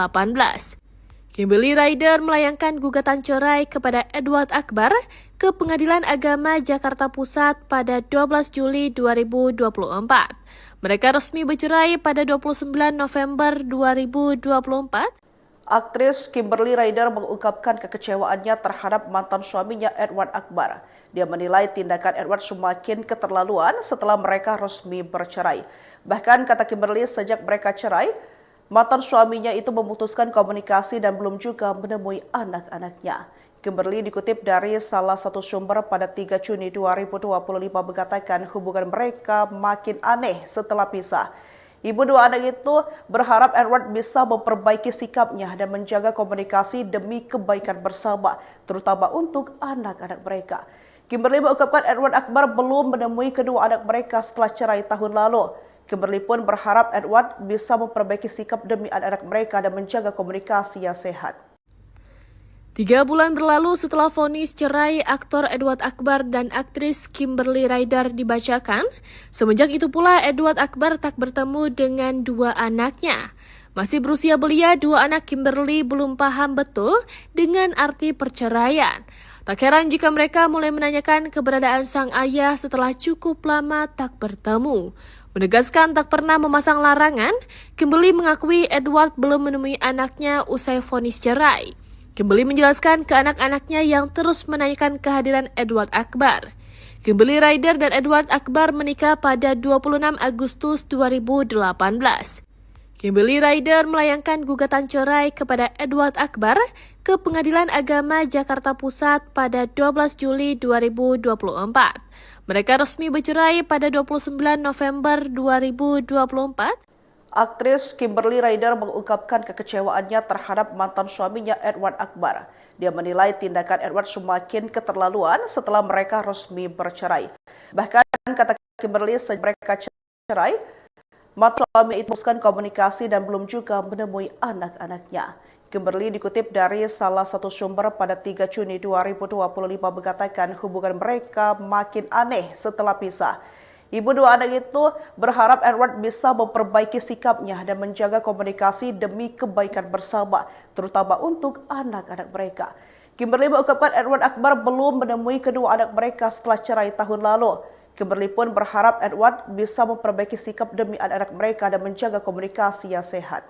Speaker 2: Kimberly Ryder melayangkan gugatan cerai kepada Edward Akbar ke Pengadilan Agama Jakarta Pusat pada 12 Juli 2024. Mereka resmi bercerai pada 29 November 2024.
Speaker 1: Aktris Kimberly Ryder mengungkapkan kekecewaannya terhadap mantan suaminya Edward Akbar. Dia menilai tindakan Edward semakin keterlaluan setelah mereka resmi bercerai. Bahkan kata Kimberly, sejak mereka cerai, mantan suaminya itu memutuskan komunikasi dan belum juga menemui anak-anaknya. Kimberly dikutip dari salah satu sumber pada 3 Juni 2025 mengatakan hubungan mereka makin aneh setelah pisah. Ibu dua anak itu berharap Edward bisa memperbaiki sikapnya dan menjaga komunikasi demi kebaikan bersama, terutama untuk anak-anak mereka. Kimberly mengungkapkan Edward Akbar belum menemui kedua anak mereka setelah cerai tahun lalu. Kimberly pun berharap Edward bisa memperbaiki sikap demi anak-anak mereka dan menjaga komunikasi yang sehat.
Speaker 2: 3 bulan berlalu setelah vonis cerai aktor Edward Akbar dan aktris Kimberly Ryder dibacakan, semenjak itu pula Edward Akbar tak bertemu dengan dua anaknya. Masih berusia belia, dua anak Kimberly belum paham betul dengan arti perceraian. Tak heran jika mereka mulai menanyakan keberadaan sang ayah setelah cukup lama tak bertemu. Menegaskan tak pernah memasang larangan, Kimberly mengakui Edward belum menemui anaknya usai vonis cerai. Kimberly menjelaskan ke anak-anaknya yang terus menanyakan kehadiran Edward Akbar. Kimberly Ryder dan Edward Akbar menikah pada 26 Agustus 2018. Kimberly Ryder melayangkan gugatan cerai kepada Edward Akbar ke Pengadilan Agama Jakarta Pusat pada 12 Juli 2024. Mereka resmi bercerai pada 29 November 2024.
Speaker 1: Aktris Kimberly Ryder mengungkapkan kekecewaannya terhadap mantan suaminya Edward Akbar. Dia menilai tindakan Edward semakin keterlaluan setelah mereka resmi bercerai. Bahkan kata Kimberly, sejak mereka cerai, mantan suami itu memutuskan komunikasi dan belum juga menemui anak-anaknya. Kimberly dikutip dari salah satu sumber pada 3 Juni 2025 mengatakan hubungan mereka makin aneh setelah pisah. Ibu dua anak itu berharap Edward bisa memperbaiki sikapnya dan menjaga komunikasi demi kebaikan bersama, terutama untuk anak-anak mereka. Kimberly mengungkapkan Edward Akbar belum menemui kedua anak mereka setelah cerai tahun lalu. Kimberly pun berharap Edward bisa memperbaiki sikap demi anak-anak mereka dan menjaga komunikasi yang sehat.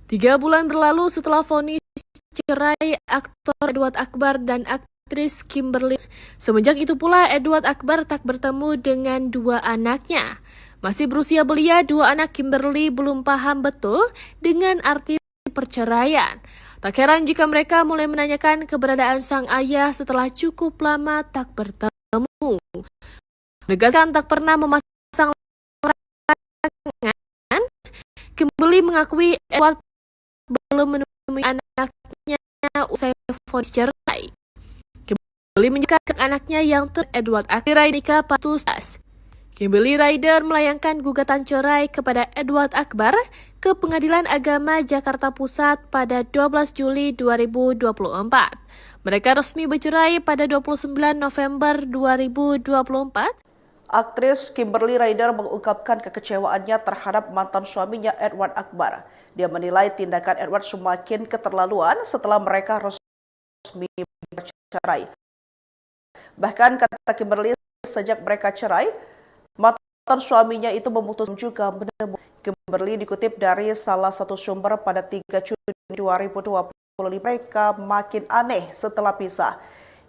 Speaker 2: 3 bulan berlalu setelah vonis cerai aktor Edward Akbar dan aktris Kimberly. Semenjak itu pula Edward Akbar tak bertemu dengan dua anaknya. Masih berusia belia, dua anak Kimberly belum paham betul dengan arti perceraian. Tak heran jika mereka mulai menanyakan keberadaan sang ayah setelah cukup lama tak bertemu. Menegaskan tak pernah memasang larangan, Kimberly mengakui Edward belum menemui anaknya usai vonis cerai. Kimberly menjelaskan anaknya yang Edward Akbar nikah patus. Kimberly Ryder melayangkan gugatan cerai kepada Edward Akbar ke Pengadilan Agama Jakarta Pusat pada 12 Juli 2024. Mereka resmi bercerai pada 29 November 2024.
Speaker 1: Aktris Kimberly Ryder mengungkapkan kekecewaannya terhadap mantan suaminya Edward Akbar. Dia menilai tindakan Edward semakin keterlaluan setelah mereka resmi bercerai. Bahkan kata Kimberly, sejak mereka cerai, mantan suaminya itu memutuskan juga menemui. Kimberly dikutip dari salah satu sumber pada 3 Juni 2025 mereka makin aneh setelah pisah.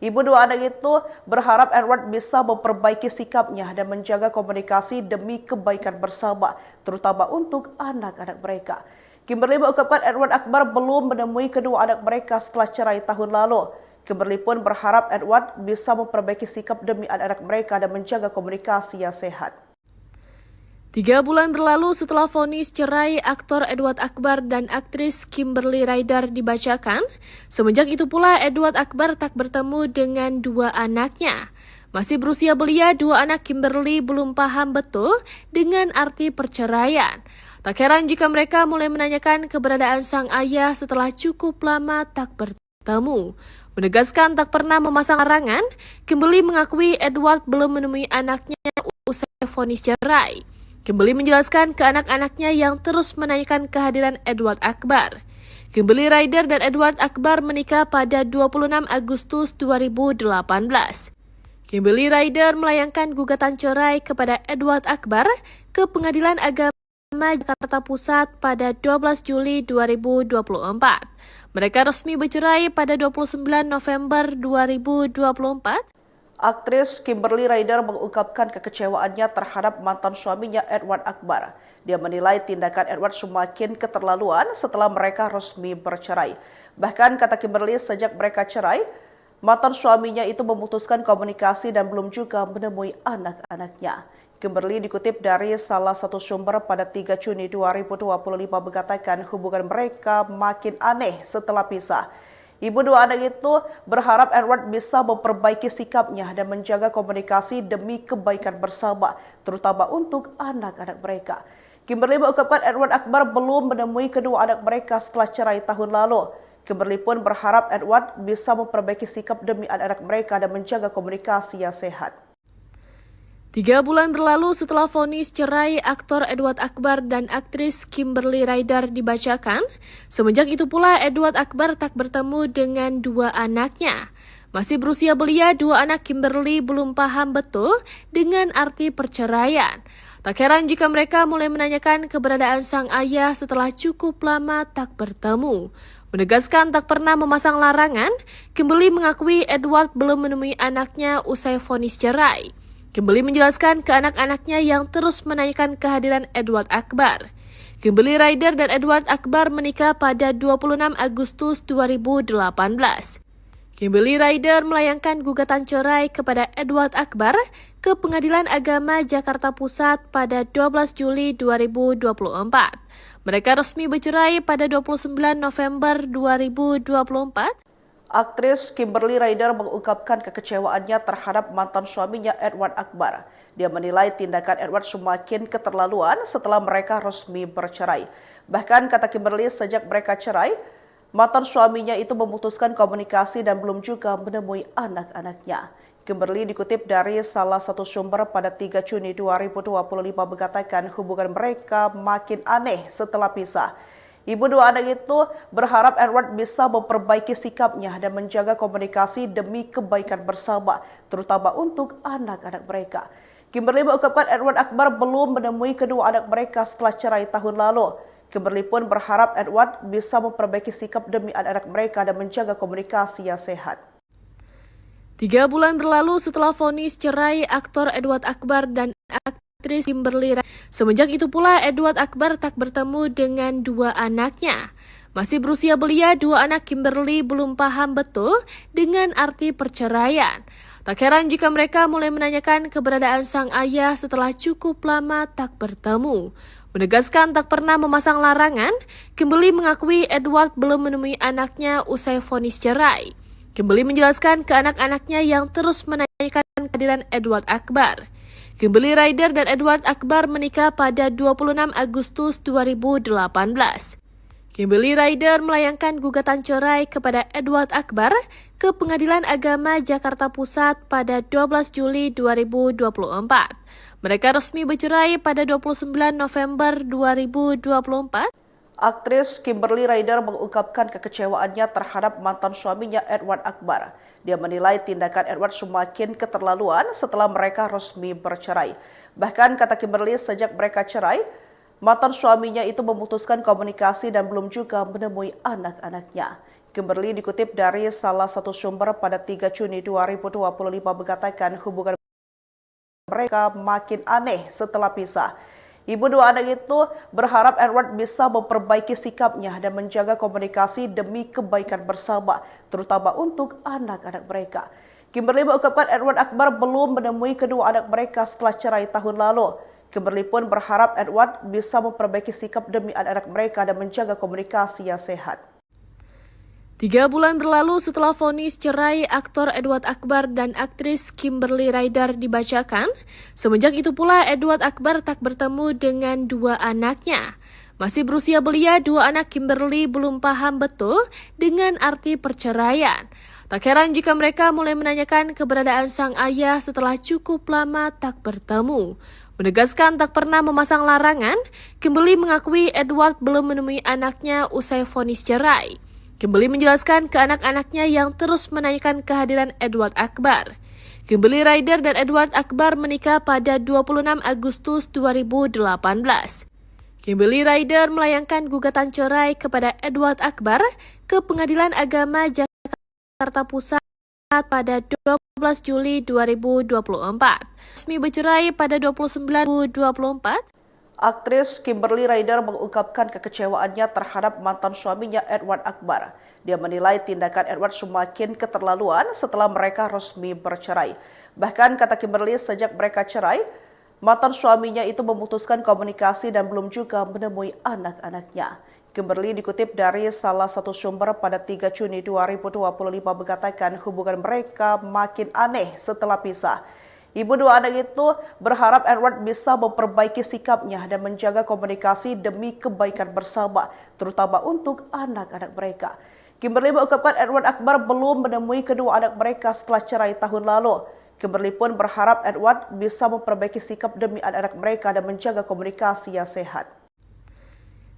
Speaker 1: Ibu dua anak itu berharap Edward bisa memperbaiki sikapnya dan menjaga komunikasi demi kebaikan bersama, terutama untuk anak-anak mereka. Kimberly mengungkapkan Edward Akbar belum menemui kedua anak mereka setelah cerai tahun lalu. Kimberly pun berharap Edward bisa memperbaiki sikap demi anak-anak mereka dan menjaga komunikasi yang sehat.
Speaker 2: 3 bulan berlalu setelah vonis cerai aktor Edward Akbar dan aktris Kimberly Ryder dibacakan, semenjak itu pula Edward Akbar tak bertemu dengan dua anaknya. Masih berusia belia, dua anak Kimberly belum paham betul dengan arti perceraian. Tak heran jika mereka mulai menanyakan keberadaan sang ayah setelah cukup lama tak bertemu. Menegaskan tak pernah memasang larangan, Kimberly mengakui Edward belum menemui anaknya usai vonis cerai. Kimberly menjelaskan ke anak-anaknya yang terus menanyakan kehadiran Edward Akbar. Kimberly Ryder dan Edward Akbar menikah pada 26 Agustus 2018. Kimberly Ryder melayangkan gugatan cerai kepada Edward Akbar ke Pengadilan Agama Jakarta Pusat pada 12 Juli 2024. Mereka resmi bercerai pada 29 November 2024.
Speaker 1: Aktris Kimberly Ryder mengungkapkan kekecewaannya terhadap mantan suaminya Edward Akbar. Dia menilai tindakan Edward semakin keterlaluan setelah mereka resmi bercerai. Bahkan kata Kimberly, sejak mereka cerai, mantan suaminya itu memutuskan komunikasi dan belum juga menemui anak-anaknya. Kimberly dikutip dari salah satu sumber pada 3 Juni 2025 mengatakan hubungan mereka makin aneh setelah pisah. Ibu dua anak itu berharap Edward bisa memperbaiki sikapnya dan menjaga komunikasi demi kebaikan bersama, terutama untuk anak-anak mereka. Kimberly mengungkapkan Edward Akbar belum menemui kedua anak mereka setelah cerai tahun lalu. Kimberly pun berharap Edward bisa memperbaiki sikap demi anak-anak mereka dan menjaga komunikasi yang sehat.
Speaker 2: 3 bulan berlalu setelah vonis cerai aktor Edward Akbar dan aktris Kimberly Ryder dibacakan, semenjak itu pula Edward Akbar tak bertemu dengan dua anaknya. Masih berusia belia, dua anak Kimberly belum paham betul dengan arti perceraian. Tak heran jika mereka mulai menanyakan keberadaan sang ayah setelah cukup lama tak bertemu. Menegaskan tak pernah memasang larangan, Kimberly mengakui Edward belum menemui anaknya usai vonis cerai. Kimberly menjelaskan ke anak-anaknya yang terus menanyakan kehadiran Edward Akbar. Kimberly Ryder dan Edward Akbar menikah pada 26 Agustus 2018. Kimberly Ryder melayangkan gugatan cerai kepada Edward Akbar ke Pengadilan Agama Jakarta Pusat pada 12 Juli 2024. Mereka resmi bercerai pada 29 November 2024.
Speaker 1: Aktris Kimberly Ryder mengungkapkan kekecewaannya terhadap mantan suaminya Edward Akbar. Dia menilai tindakan Edward semakin keterlaluan setelah mereka resmi bercerai. Bahkan kata Kimberly, sejak mereka cerai, mantan suaminya itu memutuskan komunikasi dan belum juga menemui anak-anaknya. Kimberly dikutip dari salah satu sumber pada 3 Juni 2025 mengatakan hubungan mereka makin aneh setelah pisah. Ibu dua anak itu berharap Edward bisa memperbaiki sikapnya dan menjaga komunikasi demi kebaikan bersama, terutama untuk anak-anak mereka. Kimberly mengungkapkan Edward Akbar belum menemui kedua anak mereka setelah cerai tahun lalu. Kimberly pun berharap Edward bisa memperbaiki sikap demi anak-anak mereka dan menjaga komunikasi yang sehat.
Speaker 2: 3 bulan berlalu setelah vonis cerai aktor Edward Akbar dan aktris Kimberly Ryder. Semenjak itu pula Edward Akbar tak bertemu dengan dua anaknya. Masih berusia belia, dua anak Kimberly belum paham betul dengan arti perceraian. Tak heran jika mereka mulai menanyakan keberadaan sang ayah setelah cukup lama tak bertemu. Menegaskan tak pernah memasang larangan, Kimberly mengakui Edward belum menemui anaknya usai vonis cerai. Kimberly menjelaskan ke anak-anaknya yang terus menanyakan kehadiran Edward Akbar. Kimberly Ryder dan Edward Akbar menikah pada 26 Agustus 2018. Kimberly Ryder melayangkan gugatan cerai kepada Edward Akbar ke Pengadilan Agama Jakarta Pusat pada 12 Juli 2024. Mereka resmi bercerai pada 29 November 2024.
Speaker 1: Aktris Kimberly Ryder mengungkapkan kekecewaannya terhadap mantan suaminya Edward Akbar. Dia menilai tindakan Edward semakin keterlaluan setelah mereka resmi bercerai. Bahkan kata Kimberly, sejak mereka cerai, mantan suaminya itu memutuskan komunikasi dan belum juga menemui anak-anaknya. Kimberly dikutip dari salah satu sumber pada 3 Juni 2025 mengatakan hubungan mereka makin aneh setelah pisah. Ibu dua anak itu berharap Edward bisa memperbaiki sikapnya dan menjaga komunikasi demi kebaikan bersama, terutama untuk anak-anak mereka. Kimberly mengungkapkan Edward Akbar belum menemui kedua anak mereka setelah cerai tahun lalu. Kimberly pun berharap Edward bisa memperbaiki sikap demi anak-anak mereka dan menjaga komunikasi yang sehat.
Speaker 2: 3 bulan berlalu setelah vonis cerai aktor Edward Akbar dan aktris Kimberly Ryder dibacakan, semenjak itu pula Edward Akbar tak bertemu dengan dua anaknya. Masih berusia belia, dua anak Kimberly belum paham betul dengan arti perceraian. Tak heran jika mereka mulai menanyakan keberadaan sang ayah setelah cukup lama tak bertemu. Menegaskan tak pernah memasang larangan, Kimberly mengakui Edward belum menemui anaknya usai vonis cerai. Kimberly menjelaskan ke anak-anaknya yang terus menanyakan kehadiran Edward Akbar. Kimberly Ryder dan Edward Akbar menikah pada 26 Agustus 2018. Kimberly Ryder melayangkan gugatan cerai kepada Edward Akbar ke Pengadilan Agama Jakarta Pusat pada 12 Juli 2024. Resmi bercerai pada 29 2024.
Speaker 1: Aktris Kimberly Ryder mengungkapkan kekecewaannya terhadap mantan suaminya Edward Akbar. Dia menilai tindakan Edward semakin keterlaluan setelah mereka resmi bercerai. Bahkan kata Kimberly, sejak mereka cerai, mantan suaminya itu memutuskan komunikasi dan belum juga menemui anak-anaknya. Kimberly dikutip dari salah satu sumber pada 3 Juni 2025 mengatakan hubungan mereka makin aneh setelah pisah. Ibu dua anak itu berharap Edward bisa memperbaiki sikapnya dan menjaga komunikasi demi kebaikan bersama, terutama untuk anak-anak mereka. Kimberly mengungkapkan Edward Akbar belum menemui kedua anak mereka setelah cerai tahun lalu. Kimberly pun berharap Edward bisa memperbaiki sikap demi anak-anak mereka dan menjaga komunikasi yang sehat.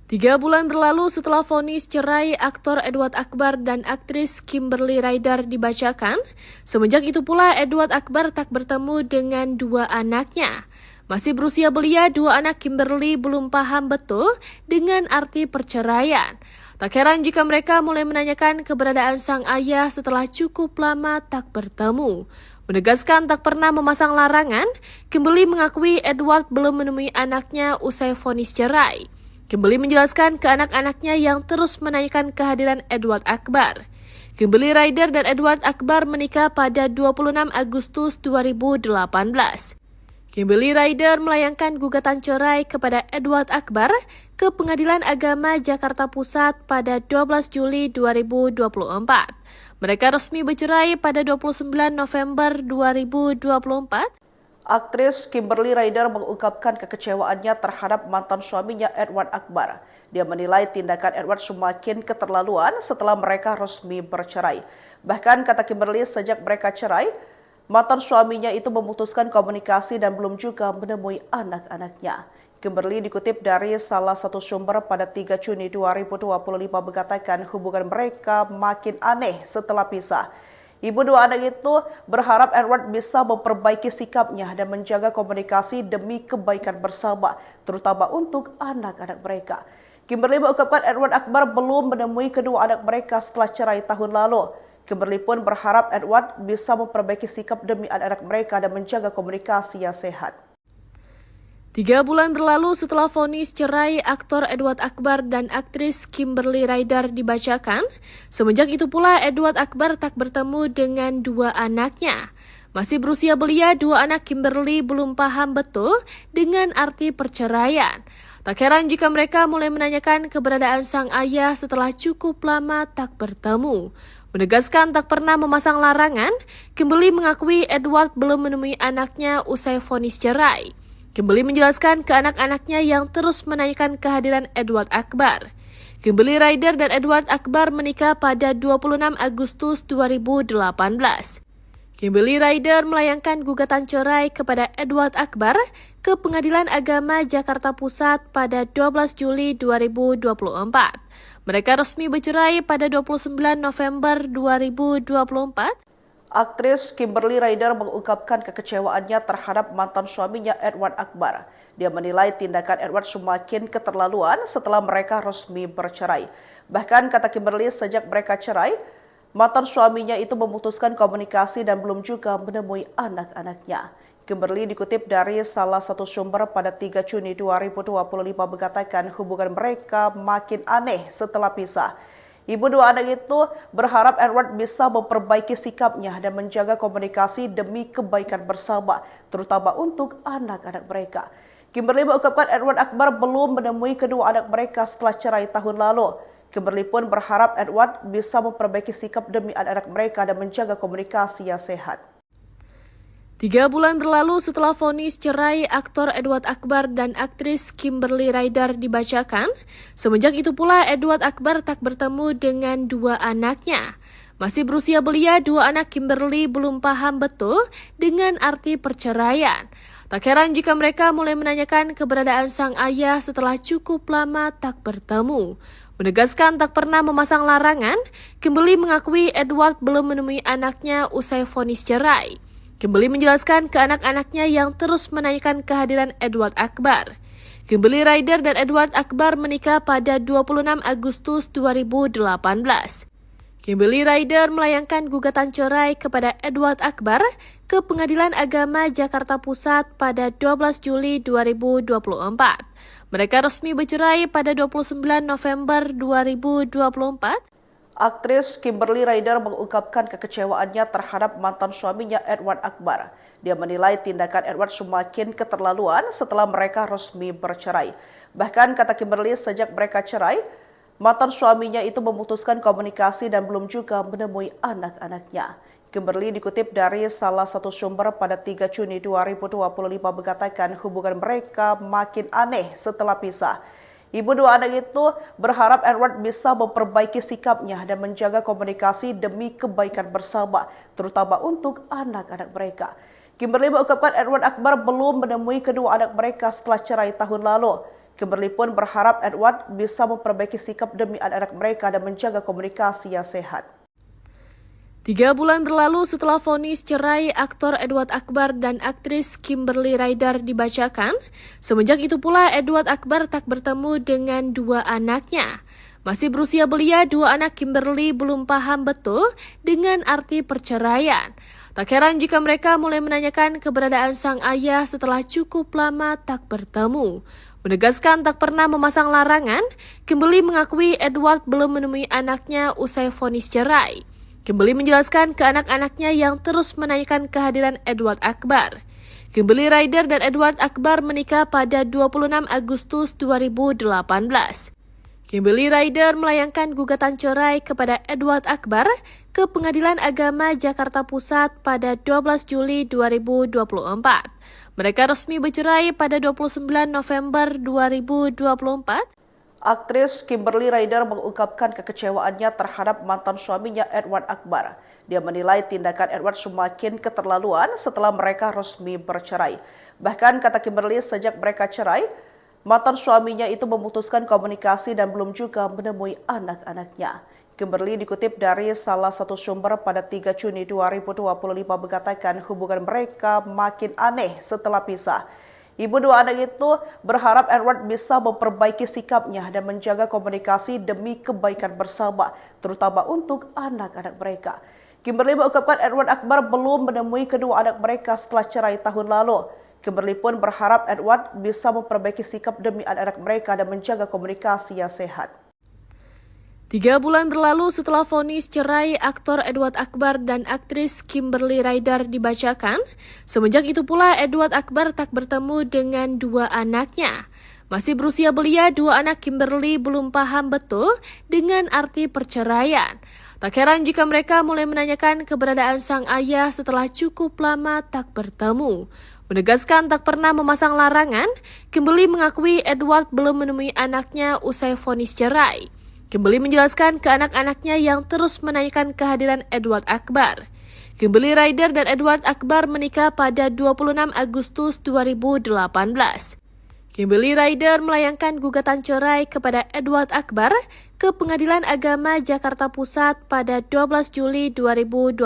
Speaker 2: 3 bulan berlalu setelah vonis cerai aktor Edward Akbar dan aktris Kimberly Ryder dibacakan, semenjak itu pula Edward Akbar tak bertemu dengan dua anaknya. Masih berusia belia, dua anak Kimberly belum paham betul dengan arti perceraian. Tak heran jika mereka mulai menanyakan keberadaan sang ayah setelah cukup lama tak bertemu. Menegaskan tak pernah memasang larangan, Kimberly mengakui Edward belum menemui anaknya usai vonis cerai. Kimberly menjelaskan ke anak-anaknya yang terus menanyakan kehadiran Edward Akbar. Kimberly Ryder dan Edward Akbar menikah pada 26 Agustus 2018. Kimberly Ryder melayangkan gugatan cerai kepada Edward Akbar ke Pengadilan Agama Jakarta Pusat pada 12 Juli 2024. Mereka resmi bercerai pada 29 November 2024.
Speaker 1: Aktris Kimberly Ryder mengungkapkan kekecewaannya terhadap mantan suaminya Edward Akbar. Dia menilai tindakan Edward semakin keterlaluan setelah mereka resmi bercerai. Bahkan kata Kimberly, sejak mereka cerai, mantan suaminya itu memutuskan komunikasi dan belum juga menemui anak-anaknya. Kimberly dikutip dari salah satu sumber pada 3 Juni 2025 mengatakan hubungan mereka makin aneh setelah pisah. Ibu dua anak itu berharap Edward bisa memperbaiki sikapnya dan menjaga komunikasi demi kebaikan bersama, terutama untuk anak-anak mereka. Kimberly mengungkapkan Edward Akbar belum menemui kedua anak mereka setelah cerai tahun lalu. Kimberly pun berharap Edward bisa memperbaiki sikap demi anak-anak mereka dan menjaga komunikasi yang sehat.
Speaker 2: 3 bulan berlalu setelah vonis cerai aktor Edward Akbar dan aktris Kimberly Ryder dibacakan, semenjak itu pula Edward Akbar tak bertemu dengan dua anaknya. Masih berusia belia, dua anak Kimberly belum paham betul dengan arti perceraian. Tak heran jika mereka mulai menanyakan keberadaan sang ayah setelah cukup lama tak bertemu. Menegaskan tak pernah memasang larangan, Kimberly mengakui Edward belum menemui anaknya usai vonis cerai. Kimberly menjelaskan ke anak-anaknya yang terus menanyakan kehadiran Edward Akbar. Kimberly Ryder dan Edward Akbar menikah pada 26 Agustus 2018. Kimberly Ryder melayangkan gugatan cerai kepada Edward Akbar ke Pengadilan Agama Jakarta Pusat pada 12 Juli 2024. Mereka resmi bercerai pada 29 November 2024.
Speaker 1: Aktris Kimberly Ryder mengungkapkan kekecewaannya terhadap mantan suaminya Edward Akbar. Dia menilai tindakan Edward semakin keterlaluan setelah mereka resmi bercerai. Bahkan kata Kimberly, sejak mereka cerai, mantan suaminya itu memutuskan komunikasi dan belum juga menemui anak-anaknya. Kimberly dikutip dari salah satu sumber pada 3 Juni 2025 mengatakan hubungan mereka makin aneh setelah pisah. Ibu dua anak itu berharap Edward bisa memperbaiki sikapnya dan menjaga komunikasi demi kebaikan bersama, terutama untuk anak-anak mereka. Kimberly mengungkapkan Edward Akbar belum menemui kedua anak mereka setelah cerai tahun lalu. Kimberly pun berharap Edward bisa memperbaiki sikap demi anak-anak mereka dan menjaga komunikasi yang sehat.
Speaker 2: 3 bulan berlalu setelah vonis cerai aktor Edward Akbar dan aktris Kimberly Ryder dibacakan, semenjak itu pula Edward Akbar tak bertemu dengan 2 anaknya. Masih berusia belia, 2 anak Kimberly belum paham betul dengan arti perceraian. Tak heran jika mereka mulai menanyakan keberadaan sang ayah setelah cukup lama tak bertemu. Menegaskan tak pernah memasang larangan, Kimberly mengakui Edward belum menemui anaknya usai vonis cerai. Kimberly menjelaskan ke anak-anaknya yang terus menanyakan kehadiran Edward Akbar. Kimberly Ryder dan Edward Akbar menikah pada 26 Agustus 2018. Kimberly Ryder melayangkan gugatan cerai kepada Edward Akbar ke Pengadilan Agama Jakarta Pusat pada 12 Juli 2024. Mereka resmi bercerai pada 29 November 2024.
Speaker 1: Aktris Kimberly Ryder mengungkapkan kekecewaannya terhadap mantan suaminya Edward Akbar. Dia menilai tindakan Edward semakin keterlaluan setelah mereka resmi bercerai. Bahkan kata Kimberly, sejak mereka cerai, mantan suaminya itu memutuskan komunikasi dan belum juga menemui anak-anaknya. Kimberly dikutip dari salah satu sumber pada 3 Juni 2025 mengatakan hubungan mereka makin aneh setelah pisah. Ibu dua anak itu berharap Edward bisa memperbaiki sikapnya dan menjaga komunikasi demi kebaikan bersama, terutama untuk anak-anak mereka. Kimberly mengungkapkan Edward Akbar belum menemui kedua anak mereka setelah cerai tahun lalu. Kimberly pun berharap Edward bisa memperbaiki sikap demi anak-anak mereka dan menjaga komunikasi yang sehat.
Speaker 2: 3 bulan berlalu setelah vonis cerai aktor Edward Akbar dan aktris Kimberly Ryder dibacakan, semenjak itu pula Edward Akbar tak bertemu dengan 2 anaknya. Masih berusia belia, 2 anak Kimberly belum paham betul dengan arti perceraian. Tak heran jika mereka mulai menanyakan keberadaan sang ayah setelah cukup lama tak bertemu. Menegaskan tak pernah memasang larangan, Kimberly mengakui Edward belum menemui anaknya usai vonis cerai. Kimberly menjelaskan ke anak-anaknya yang terus menanyakan kehadiran Edward Akbar. Kimberly Ryder dan Edward Akbar menikah pada 26 Agustus 2018. Kimberly Ryder melayangkan gugatan cerai kepada Edward Akbar ke Pengadilan Agama Jakarta Pusat pada 12 Juli 2024. Mereka resmi bercerai pada 29 November 2024.
Speaker 1: Aktris Kimberly Ryder mengungkapkan kekecewaannya terhadap mantan suaminya Edward Akbar. Dia menilai tindakan Edward semakin keterlaluan setelah mereka resmi bercerai. Bahkan kata Kimberly, sejak mereka cerai, mantan suaminya itu memutuskan komunikasi dan belum juga menemui anak-anaknya. Kimberly dikutip dari salah satu sumber pada 3 Juni 2025 mengatakan hubungan mereka makin aneh setelah pisah. Ibu dua anak itu berharap Edward bisa memperbaiki sikapnya dan menjaga komunikasi demi kebaikan bersama, terutama untuk anak-anak mereka. Kimberly mengungkapkan Edward Akbar belum menemui kedua anak mereka setelah cerai tahun lalu. Kimberly pun berharap Edward bisa memperbaiki sikap demi anak-anak mereka dan menjaga komunikasi yang sehat.
Speaker 2: 3 bulan berlalu setelah vonis cerai aktor Edward Akbar dan aktris Kimberly Ryder dibacakan, semenjak itu pula Edward Akbar tak bertemu dengan 2 anaknya. Masih berusia belia, 2 anak Kimberly belum paham betul dengan arti perceraian. Tak heran jika mereka mulai menanyakan keberadaan sang ayah setelah cukup lama tak bertemu. Menegaskan tak pernah memasang larangan, Kimberly mengakui Edward belum menemui anaknya usai vonis cerai. Kimberly menjelaskan ke anak-anaknya yang terus menanyakan kehadiran Edward Akbar. Kimberly Ryder dan Edward Akbar menikah pada 26 Agustus 2018. Kimberly Ryder melayangkan gugatan cerai kepada Edward Akbar ke Pengadilan Agama Jakarta Pusat pada 12 Juli 2024.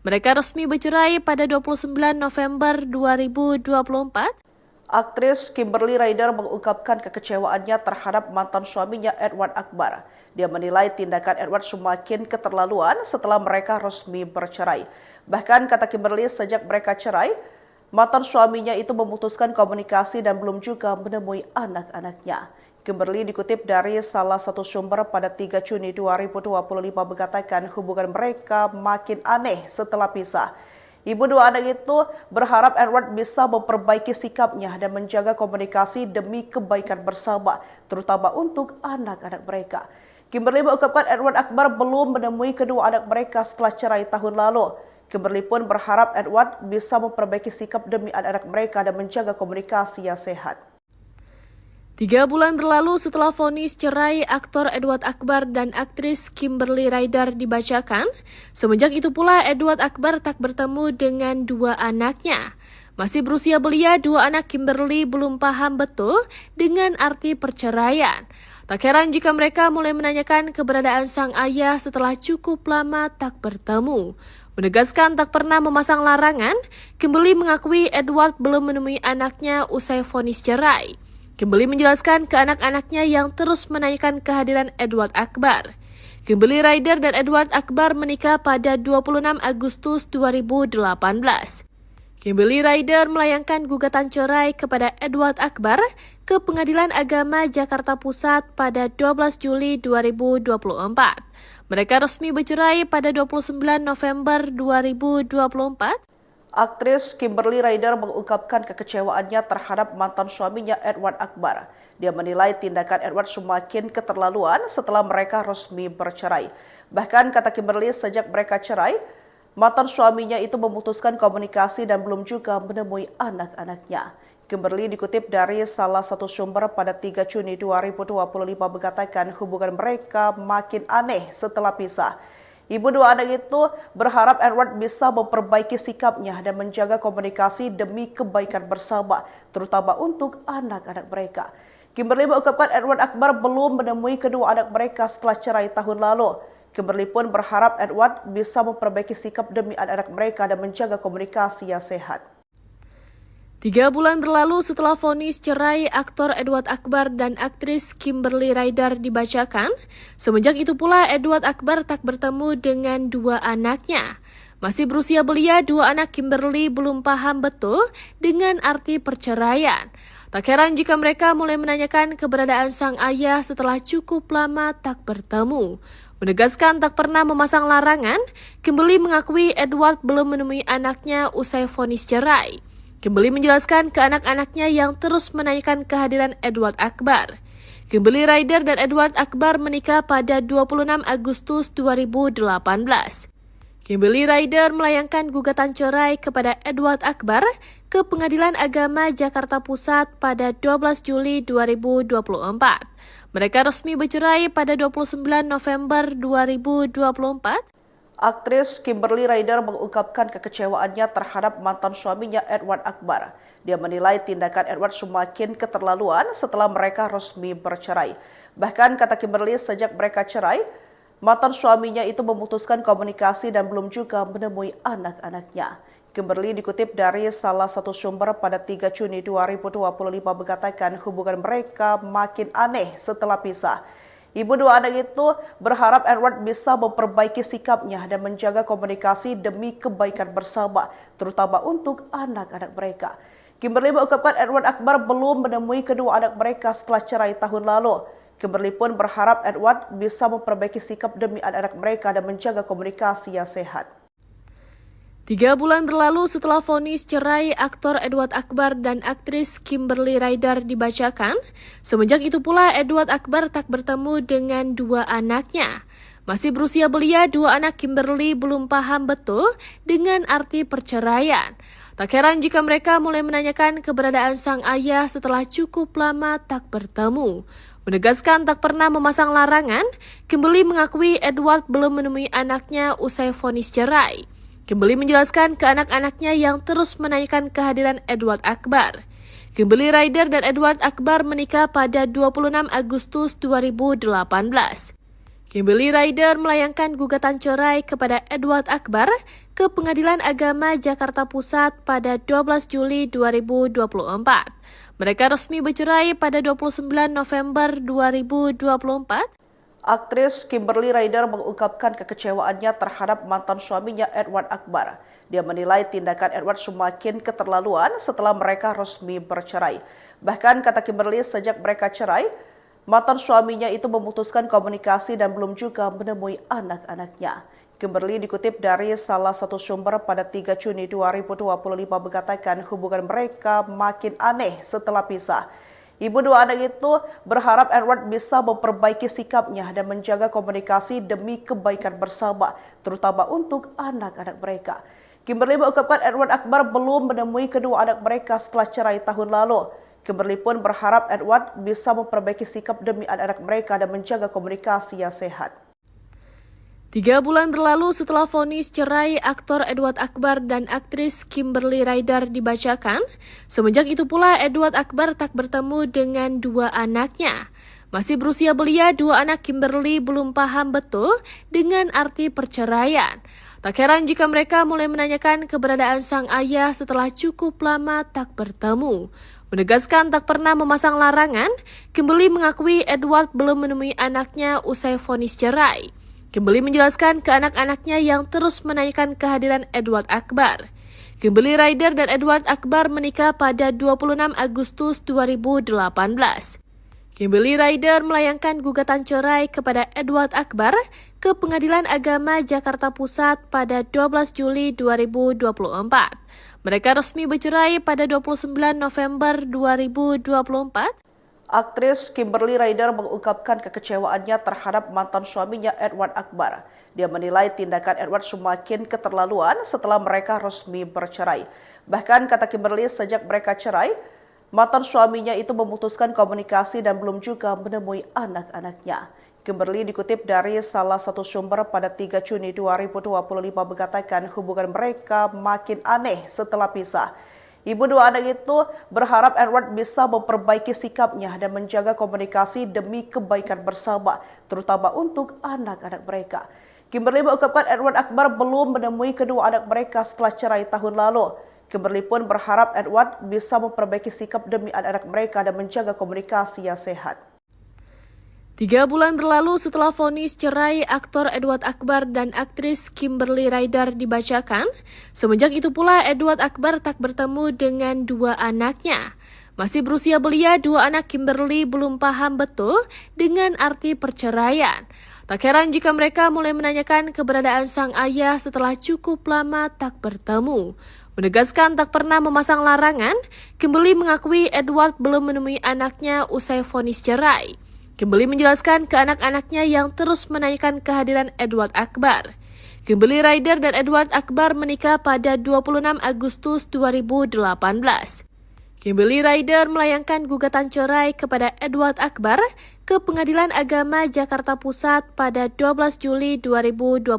Speaker 2: Mereka resmi bercerai pada 29 November 2024.
Speaker 1: Aktris Kimberly Ryder mengungkapkan kekecewaannya terhadap mantan suaminya Edward Akbar. Dia menilai tindakan Edward semakin keterlaluan setelah mereka resmi bercerai. Bahkan kata Kimberly, sejak mereka cerai, mantan suaminya itu memutuskan komunikasi dan belum juga menemui anak-anaknya. Kimberly dikutip dari salah satu sumber pada 3 Juni 2025 mengatakan hubungan mereka makin aneh setelah pisah. Ibu dua anak itu berharap Edward bisa memperbaiki sikapnya dan menjaga komunikasi demi kebaikan bersama, terutama untuk anak-anak mereka. Kimberly mengungkapkan Edward Akbar belum menemui kedua anak mereka setelah cerai tahun lalu. Kimberly pun berharap Edward bisa memperbaiki sikap demi anak-anak mereka dan menjaga komunikasi yang sehat.
Speaker 2: 3 bulan berlalu setelah vonis cerai aktor Edward Akbar dan aktris Kimberly Ryder dibacakan, semenjak itu pula Edward Akbar tak bertemu dengan 2 anaknya. Masih berusia belia, 2 anak Kimberly belum paham betul dengan arti perceraian. Tak heran jika mereka mulai menanyakan keberadaan sang ayah setelah cukup lama tak bertemu. Menegaskan tak pernah memasang larangan, Kimberly mengakui Edward belum menemui anaknya usai vonis cerai. Kimberly menjelaskan ke anak-anaknya yang terus menanyakan kehadiran Edward Akbar. Kimberly Ryder dan Edward Akbar menikah pada 26 Agustus 2018. Kimberly Ryder melayangkan gugatan cerai kepada Edward Akbar ke Pengadilan Agama Jakarta Pusat pada 12 Juli 2024. Mereka resmi bercerai pada 29 November 2024.
Speaker 1: Aktris Kimberly Ryder mengungkapkan kekecewaannya terhadap mantan suaminya Edward Akbar. Dia menilai tindakan Edward semakin keterlaluan setelah mereka resmi bercerai. Bahkan kata Kimberly, sejak mereka cerai, mantan suaminya itu memutuskan komunikasi dan belum juga menemui anak-anaknya. Kimberly dikutip dari salah satu sumber pada 3 Juni 2025 mengatakan hubungan mereka makin aneh setelah pisah. Ibu dua anak itu berharap Edward bisa memperbaiki sikapnya dan menjaga komunikasi demi kebaikan bersama, terutama untuk anak-anak mereka. Kimberly mengungkapkan Edward Akbar belum menemui kedua anak mereka setelah cerai tahun lalu. Kimberly pun berharap Edward bisa memperbaiki sikap demi anak-anak mereka dan menjaga komunikasi yang sehat.
Speaker 2: 3 bulan berlalu setelah vonis cerai aktor Edward Akbar dan aktris Kimberly Ryder dibacakan, semenjak itu pula Edward Akbar tak bertemu dengan 2 anaknya. Masih berusia belia, 2 anak Kimberly belum paham betul dengan arti perceraian. Tak heran jika mereka mulai menanyakan keberadaan sang ayah setelah cukup lama tak bertemu. Menegaskan tak pernah memasang larangan, Kimberly mengakui Edward belum menemui anaknya usai vonis cerai. Kimberly menjelaskan ke anak-anaknya yang terus menanyakan kehadiran Edward Akbar. Kimberly Ryder dan Edward Akbar menikah pada 26 Agustus 2018. Kimberly Ryder melayangkan gugatan cerai kepada Edward Akbar ke Pengadilan Agama Jakarta Pusat pada 12 Juli 2024. Mereka resmi bercerai pada 29 November 2024.
Speaker 1: Aktris Kimberly Ryder mengungkapkan kekecewaannya terhadap mantan suaminya Edward Akbar. Dia menilai tindakan Edward semakin keterlaluan setelah mereka resmi bercerai. Bahkan kata Kimberly, sejak mereka cerai, mantan suaminya itu memutuskan komunikasi dan belum juga menemui anak-anaknya. Kimberly dikutip dari salah satu sumber pada 3 Juni 2025 mengatakan hubungan mereka makin aneh setelah pisah. Ibu dua anak itu berharap Edward bisa memperbaiki sikapnya dan menjaga komunikasi demi kebaikan bersama, terutama untuk anak-anak mereka. Kimberly mengungkapkan Edward Akbar belum menemui kedua anak mereka setelah cerai tahun lalu. Kimberly pun berharap Edward bisa memperbaiki sikap demi anak-anak mereka dan menjaga komunikasi yang sehat.
Speaker 2: 3 bulan berlalu setelah vonis cerai aktor Edward Akbar dan aktris Kimberly Ryder dibacakan, semenjak itu pula Edward Akbar tak bertemu dengan 2 anaknya. Masih berusia belia, 2 anak Kimberly belum paham betul dengan arti perceraian. Tak heran jika mereka mulai menanyakan keberadaan sang ayah setelah cukup lama tak bertemu. Menegaskan tak pernah memasang larangan, Kimberly mengakui Edward belum menemui anaknya usai vonis cerai. Kimberly menjelaskan ke anak-anaknya yang terus menanyakan kehadiran Edward Akbar. Kimberly Ryder dan Edward Akbar menikah pada 26 Agustus 2018. Kimberly Rider melayangkan gugatan cerai kepada Edward Akbar ke Pengadilan Agama Jakarta Pusat pada 12 Juli 2024. Mereka resmi bercerai pada 29 November 2024.
Speaker 1: Aktris Kimberly Rider mengungkapkan kekecewaannya terhadap mantan suaminya Edward Akbar. Dia menilai tindakan Edward semakin keterlaluan setelah mereka resmi bercerai. Bahkan kata Kimberly, sejak mereka cerai, mantan suaminya itu memutuskan komunikasi dan belum juga menemui anak-anaknya. Kimberly dikutip dari salah satu sumber pada 3 Juni 2025 mengatakan hubungan mereka makin aneh setelah pisah. Ibu dua anak itu berharap Edward bisa memperbaiki sikapnya dan menjaga komunikasi demi kebaikan bersama, terutama untuk anak-anak mereka. Kimberly mengungkapkan Edward Akbar belum menemui kedua anak mereka setelah cerai tahun lalu. Kimberly pun berharap Edward bisa memperbaiki sikap demi anak-anak mereka dan menjaga komunikasi yang sehat.
Speaker 2: 3 bulan berlalu setelah vonis cerai aktor Edward Akbar dan aktris Kimberly Rider dibacakan, semenjak itu pula Edward Akbar tak bertemu dengan dua anaknya. Masih berusia belia, dua anak Kimberly belum paham betul dengan arti perceraian. Tak heran jika mereka mulai menanyakan keberadaan sang ayah setelah cukup lama tak bertemu. Menegaskan tak pernah memasang larangan, Kimberly mengakui Edward belum menemui anaknya usai vonis cerai. Kimberly menjelaskan ke anak-anaknya yang terus menanyakan kehadiran Edward Akbar. Kimberly Rider dan Edward Akbar menikah pada 26 Agustus 2018. Kimberly Rider melayangkan gugatan cerai kepada Edward Akbar ke Pengadilan Agama Jakarta Pusat pada 12 Juli 2024. Mereka resmi bercerai pada 29 November 2024.
Speaker 1: Aktris Kimberly Rider mengungkapkan kekecewaannya terhadap mantan suaminya Edward Akbar. Dia menilai tindakan Edward semakin keterlaluan setelah mereka resmi bercerai. Bahkan kata Kimberly, sejak mereka cerai, mantan suaminya itu memutuskan komunikasi dan belum juga menemui anak-anaknya. Kimberly dikutip dari salah satu sumber pada 3 Juni 2025 mengatakan hubungan mereka makin aneh setelah pisah. Ibu dua anak itu berharap Edward bisa memperbaiki sikapnya dan menjaga komunikasi demi kebaikan bersama, terutama untuk anak-anak mereka. Kimberly mengungkapkan Edward Akbar belum menemui kedua anak mereka setelah cerai tahun lalu. Kimberly pun berharap Edward bisa memperbaiki sikap demi anak-anak mereka dan menjaga komunikasi yang sehat.
Speaker 2: 3 bulan berlalu setelah vonis cerai aktor Edward Akbar dan aktris Kimberly Rider dibacakan, semenjak itu pula Edward Akbar tak bertemu dengan dua anaknya. Masih berusia belia, dua anak Kimberly belum paham betul dengan arti perceraian. Tak heran jika mereka mulai menanyakan keberadaan sang ayah setelah cukup lama tak bertemu. Menegaskan tak pernah memasang larangan, Kimberly mengakui Edward belum menemui anaknya usai vonis cerai. Kimberly menjelaskan ke anak-anaknya yang terus menanyakan kehadiran Edward Akbar. Kimberly Rider dan Edward Akbar menikah pada 26 Agustus 2018. Kimberly Rider melayangkan gugatan cerai kepada Edward Akbar ke Pengadilan Agama Jakarta Pusat pada 12 Juli 2024.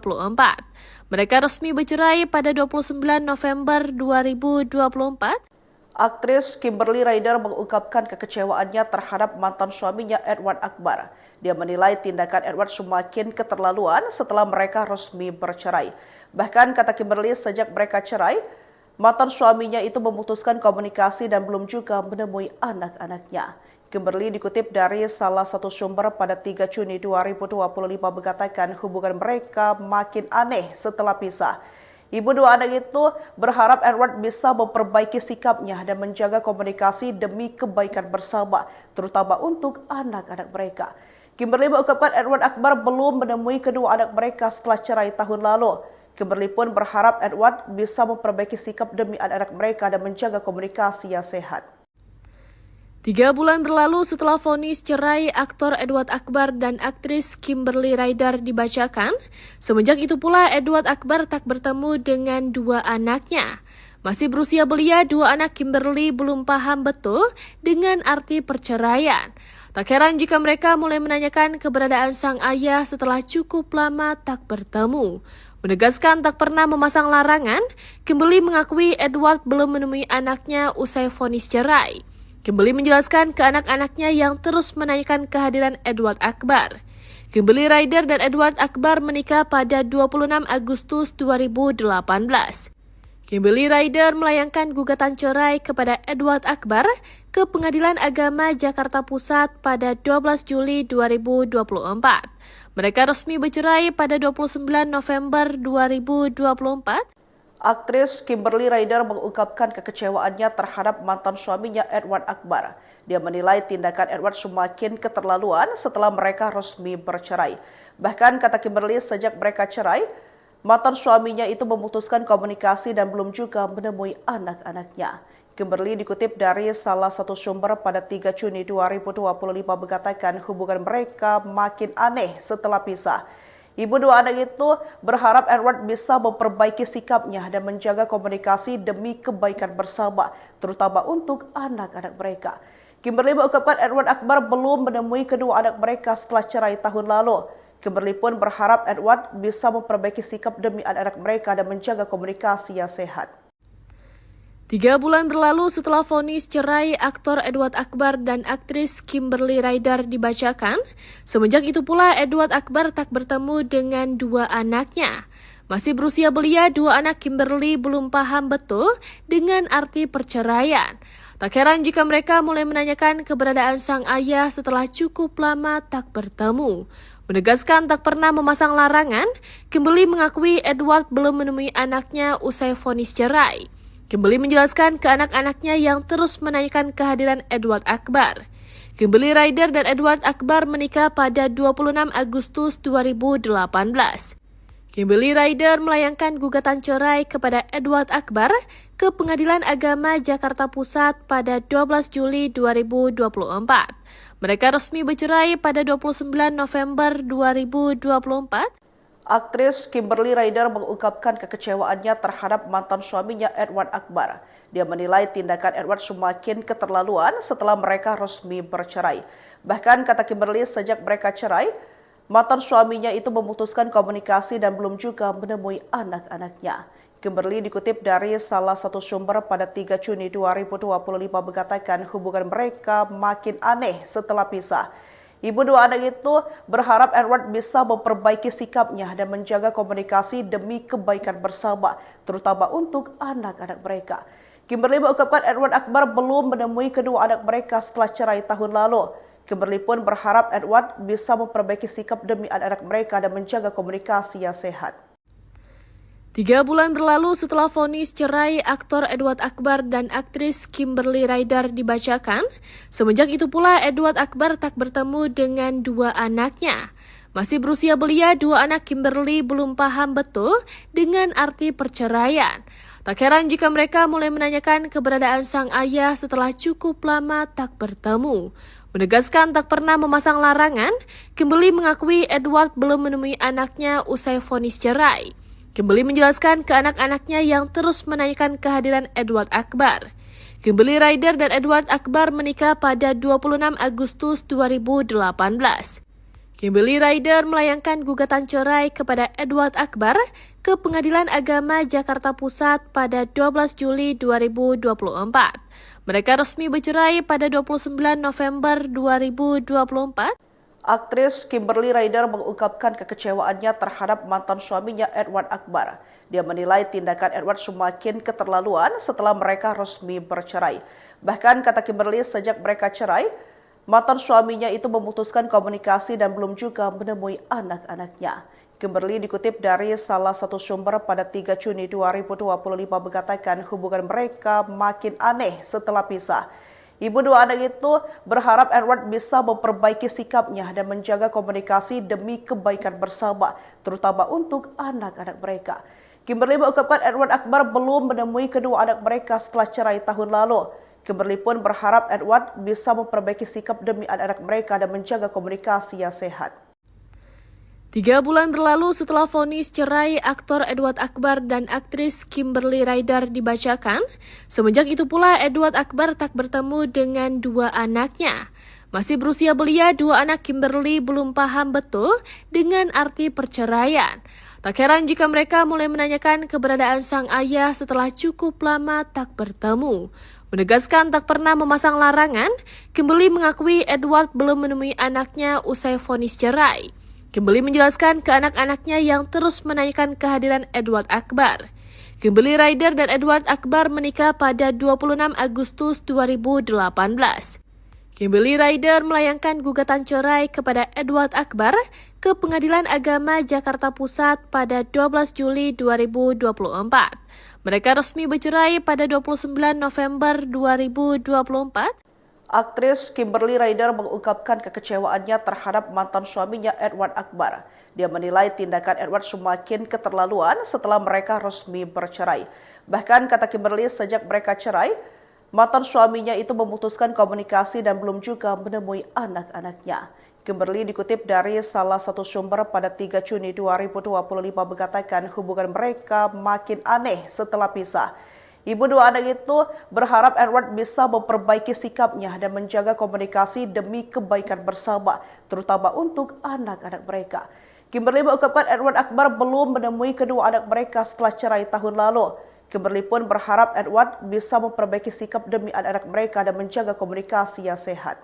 Speaker 2: Mereka resmi bercerai pada 29 November 2024.
Speaker 1: Aktris Kimberly Rider mengungkapkan kekecewaannya terhadap mantan suaminya Edward Akbar. Dia menilai tindakan Edward semakin keterlaluan setelah mereka resmi bercerai. Bahkan kata Kimberly, sejak mereka cerai, mantan suaminya itu memutuskan komunikasi dan belum juga menemui anak-anaknya. Kimberly dikutip dari salah satu sumber pada 3 Juni 2025 mengatakan hubungan mereka makin aneh setelah pisah. Ibu dua anak itu berharap Edward bisa memperbaiki sikapnya dan menjaga komunikasi demi kebaikan bersama, terutama untuk anak-anak mereka. Kimberly mengungkapkan Edward Akbar belum menemui kedua anak mereka setelah cerai tahun lalu. Kimberly pun berharap Edward bisa memperbaiki sikap demi anak-anak mereka dan menjaga komunikasi yang sehat.
Speaker 2: 3 bulan berlalu setelah vonis cerai aktor Edward Akbar dan aktris Kimberly Rider dibacakan, semenjak itu pula Edward Akbar tak bertemu dengan dua anaknya. Masih berusia belia, dua anak Kimberly belum paham betul dengan arti perceraian. Tak heran jika mereka mulai menanyakan keberadaan sang ayah setelah cukup lama tak bertemu. Menegaskan tak pernah memasang larangan, Kimberly mengakui Edward belum menemui anaknya usai vonis cerai. Kimberly menjelaskan ke anak-anaknya yang terus menanyakan kehadiran Edward Akbar. Kimberly Ryder dan Edward Akbar menikah pada 26 Agustus 2018. Kimberly Ryder melayangkan gugatan cerai kepada Edward Akbar ke Pengadilan Agama Jakarta Pusat pada 12 Juli 2024. Mereka resmi bercerai pada 29 November 2024.
Speaker 1: Aktris Kimberly Ryder mengungkapkan kekecewaannya terhadap mantan suaminya Edward Akbar. Dia menilai tindakan Edward semakin keterlaluan setelah mereka resmi bercerai. Bahkan kata Kimberly, sejak mereka cerai, mantan suaminya itu memutuskan komunikasi dan belum juga menemui anak-anaknya. Kimberly dikutip dari salah satu sumber pada 3 Juni 2025 mengatakan hubungan mereka makin aneh setelah pisah. Ibu dua anak itu berharap Edward bisa memperbaiki sikapnya dan menjaga komunikasi demi kebaikan bersama, terutama untuk anak-anak mereka. Kimberly mengungkapkan Edward Akbar belum menemui kedua anak mereka setelah cerai tahun lalu. Kimberly pun berharap Edward bisa memperbaiki sikap demi anak-anak mereka dan menjaga komunikasi yang sehat.
Speaker 2: 3 bulan berlalu setelah vonis cerai aktor Edward Akbar dan aktris Kimberly Ryder dibacakan, semenjak itu pula Edward Akbar tak bertemu dengan dua anaknya. Masih berusia belia, dua anak Kimberly belum paham betul dengan arti perceraian. Tak heran jika mereka mulai menanyakan keberadaan sang ayah setelah cukup lama tak bertemu. Menegaskan tak pernah memasang larangan, Kimberly mengakui Edward belum menemui anaknya usai vonis cerai. Kimberly menjelaskan ke anak-anaknya yang terus menanyakan kehadiran Edward Akbar. Kimberly Ryder dan Edward Akbar menikah pada 26 Agustus 2018. Kimberly Ryder melayangkan gugatan cerai kepada Edward Akbar ke Pengadilan Agama Jakarta Pusat pada 12 Juli 2024. Mereka resmi bercerai pada 29 November 2024.
Speaker 1: Aktris Kimberly Ryder mengungkapkan kekecewaannya terhadap mantan suaminya Edward Akbar. Dia menilai tindakan Edward semakin keterlaluan setelah mereka resmi bercerai. Bahkan kata Kimberly, sejak mereka cerai, mantan suaminya itu memutuskan komunikasi dan belum juga menemui anak-anaknya. Kimberly dikutip dari salah satu sumber pada 3 Juni 2025 mengatakan hubungan mereka makin aneh setelah pisah. Ibu dua anak itu berharap Edward bisa memperbaiki sikapnya dan menjaga komunikasi demi kebaikan bersama, terutama untuk anak-anak mereka. Kimberly mengungkapkan Edward Akbar belum menemui kedua anak mereka setelah cerai tahun lalu. Kimberly pun berharap Edward bisa memperbaiki sikap demi anak-anak mereka dan menjaga komunikasi yang sehat.
Speaker 2: 3 bulan berlalu setelah vonis cerai aktor Edward Akbar dan aktris Kimberly Ryder dibacakan, semenjak itu pula Edward Akbar tak bertemu dengan dua anaknya. Masih berusia belia, dua anak Kimberly belum paham betul dengan arti perceraian. Tak heran jika mereka mulai menanyakan keberadaan sang ayah setelah cukup lama tak bertemu. Menegaskan tak pernah memasang larangan, Kimberly mengakui Edward belum menemui anaknya usai vonis cerai. Kimberly menjelaskan ke anak-anaknya yang terus menanyakan kehadiran Edward Akbar. Kimberly Ryder dan Edward Akbar menikah pada 26 Agustus 2018. Kimberly Ryder melayangkan gugatan cerai kepada Edward Akbar ke Pengadilan Agama Jakarta Pusat pada 12 Juli 2024. Mereka resmi bercerai pada 29 November 2024.
Speaker 1: Aktris Kimberly Ryder mengungkapkan kekecewaannya terhadap mantan suaminya Edward Akbar. Dia menilai tindakan Edward semakin keterlaluan setelah mereka resmi bercerai. Bahkan kata Kimberly, sejak mereka cerai, mantan suaminya itu memutuskan komunikasi dan belum juga menemui anak-anaknya. Kimberly dikutip dari salah satu sumber pada 3 Juni 2025 mengatakan hubungan mereka makin aneh setelah pisah. Ibu dua anak itu berharap Edward bisa memperbaiki sikapnya dan menjaga komunikasi demi kebaikan bersama, terutama untuk anak-anak mereka. Kimberly mengungkapkan Edward Akbar belum menemui kedua anak mereka setelah cerai tahun lalu. Kimberly pun berharap Edward bisa memperbaiki sikap demi anak-anak mereka dan menjaga komunikasi yang sehat.
Speaker 2: 3 bulan berlalu setelah vonis cerai aktor Edward Akbar dan aktris Kimberly Ryder dibacakan, semenjak itu pula Edward Akbar tak bertemu dengan dua anaknya. Masih berusia belia, dua anak Kimberly belum paham betul dengan arti perceraian. Tak heran jika mereka mulai menanyakan keberadaan sang ayah setelah cukup lama tak bertemu. Menegaskan tak pernah memasang larangan, Kimberly mengakui Edward belum menemui anaknya usai vonis cerai. Kimberly menjelaskan ke anak-anaknya yang terus menanyakan kehadiran Edward Akbar. Kimberly Ryder dan Edward Akbar menikah pada 26 Agustus 2018. Kimberly Ryder melayangkan gugatan cerai kepada Edward Akbar ke Pengadilan Agama Jakarta Pusat pada 12 Juli 2024. Mereka resmi bercerai pada 29 November 2024.
Speaker 1: Aktris Kimberly Ryder mengungkapkan kekecewaannya terhadap mantan suaminya Edward Akbar. Dia menilai tindakan Edward semakin keterlaluan setelah mereka resmi bercerai. Bahkan kata Kimberly, sejak mereka cerai, mantan suaminya itu memutuskan komunikasi dan belum juga menemui anak-anaknya. Kimberly dikutip dari salah satu sumber pada 3 Juni 2025 mengatakan hubungan mereka makin aneh setelah pisah. Ibu dua anak itu berharap Edward bisa memperbaiki sikapnya dan menjaga komunikasi demi kebaikan bersama, terutama untuk anak-anak mereka. Kimberly mengungkapkan Edward Akbar belum menemui kedua anak mereka setelah cerai tahun lalu. Kimberly pun berharap Edward bisa memperbaiki sikap demi anak-anak mereka dan menjaga komunikasi yang sehat.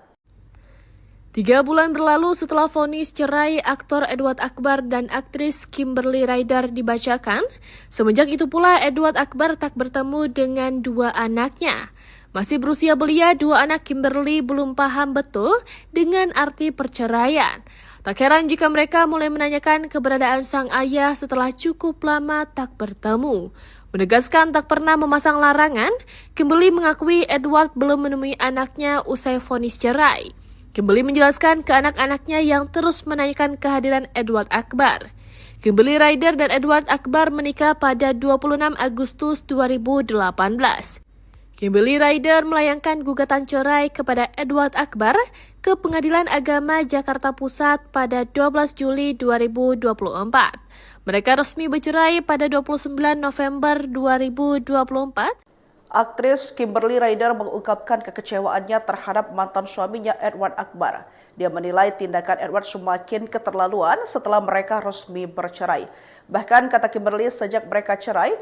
Speaker 2: 3 bulan berlalu setelah vonis cerai aktor Edward Akbar dan aktris Kimberly Ryder dibacakan, semenjak itu pula Edward Akbar tak bertemu dengan dua anaknya. Masih berusia belia, dua anak Kimberly belum paham betul dengan arti perceraian. Tak heran jika mereka mulai menanyakan keberadaan sang ayah setelah cukup lama tak bertemu. Menegaskan tak pernah memasang larangan, Kimberly mengakui Edward belum menemui anaknya usai vonis cerai. Kimberly menjelaskan ke anak-anaknya yang terus menanyakan kehadiran Edward Akbar. Kimberly Ryder dan Edward Akbar menikah pada 26 Agustus 2018. Kimberly Ryder melayangkan gugatan cerai kepada Edward Akbar ke Pengadilan Agama Jakarta Pusat pada 12 Juli 2024. Mereka resmi bercerai pada 29 November 2024.
Speaker 1: Aktris Kimberly Ryder mengungkapkan kekecewaannya terhadap mantan suaminya Edward Akbar. Dia menilai tindakan Edward semakin keterlaluan setelah mereka resmi bercerai. Bahkan kata Kimberly, sejak mereka cerai,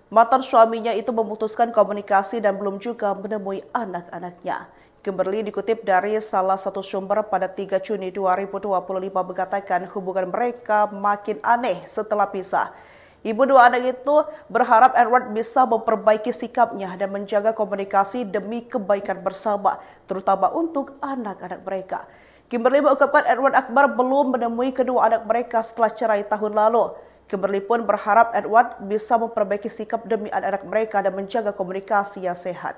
Speaker 1: mantan suaminya itu memutuskan komunikasi dan belum juga menemui anak-anaknya. Kimberly dikutip dari salah satu sumber pada 3 Juni 2025 mengatakan hubungan mereka makin aneh setelah pisah. Ibu dua anak itu berharap Edward bisa memperbaiki sikapnya dan menjaga komunikasi demi kebaikan bersama, terutama untuk anak-anak mereka. Kimberly mengungkapkan Edward Akbar belum menemui kedua anak mereka setelah cerai tahun lalu. Kimberly pun berharap Edward bisa memperbaiki sikap demi anak-anak mereka dan menjaga komunikasi yang sehat.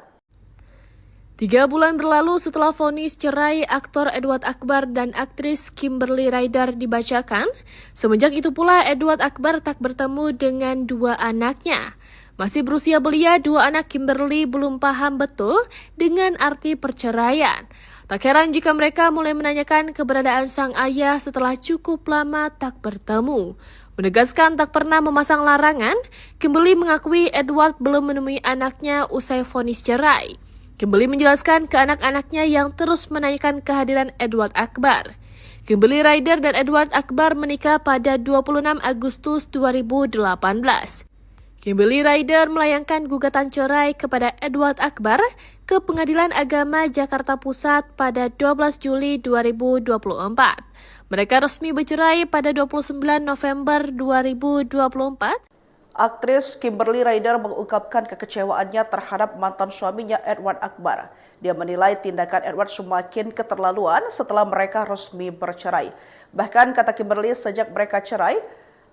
Speaker 2: 3 bulan berlalu setelah vonis cerai aktor Edward Akbar dan aktris Kimberly Ryder dibacakan, semenjak itu pula Edward Akbar tak bertemu dengan dua anaknya. Masih berusia belia, dua anak Kimberly belum paham betul dengan arti perceraian. Tak heran jika mereka mulai menanyakan keberadaan sang ayah setelah cukup lama tak bertemu. Menegaskan tak pernah memasang larangan, Kimberly mengakui Edward belum menemui anaknya usai vonis cerai. Kimberly menjelaskan ke anak-anaknya yang terus menanyakan kehadiran Edward Akbar. Kimberly Ryder dan Edward Akbar menikah pada 26 Agustus 2018. Kimberly Ryder melayangkan gugatan cerai kepada Edward Akbar ke Pengadilan Agama Jakarta Pusat pada 12 Juli 2024. Mereka resmi bercerai pada 29 November 2024.
Speaker 1: Aktris Kimberly Ryder mengungkapkan kekecewaannya terhadap mantan suaminya Edward Akbar. Dia menilai tindakan Edward semakin keterlaluan setelah mereka resmi bercerai. Bahkan kata Kimberly, sejak mereka cerai,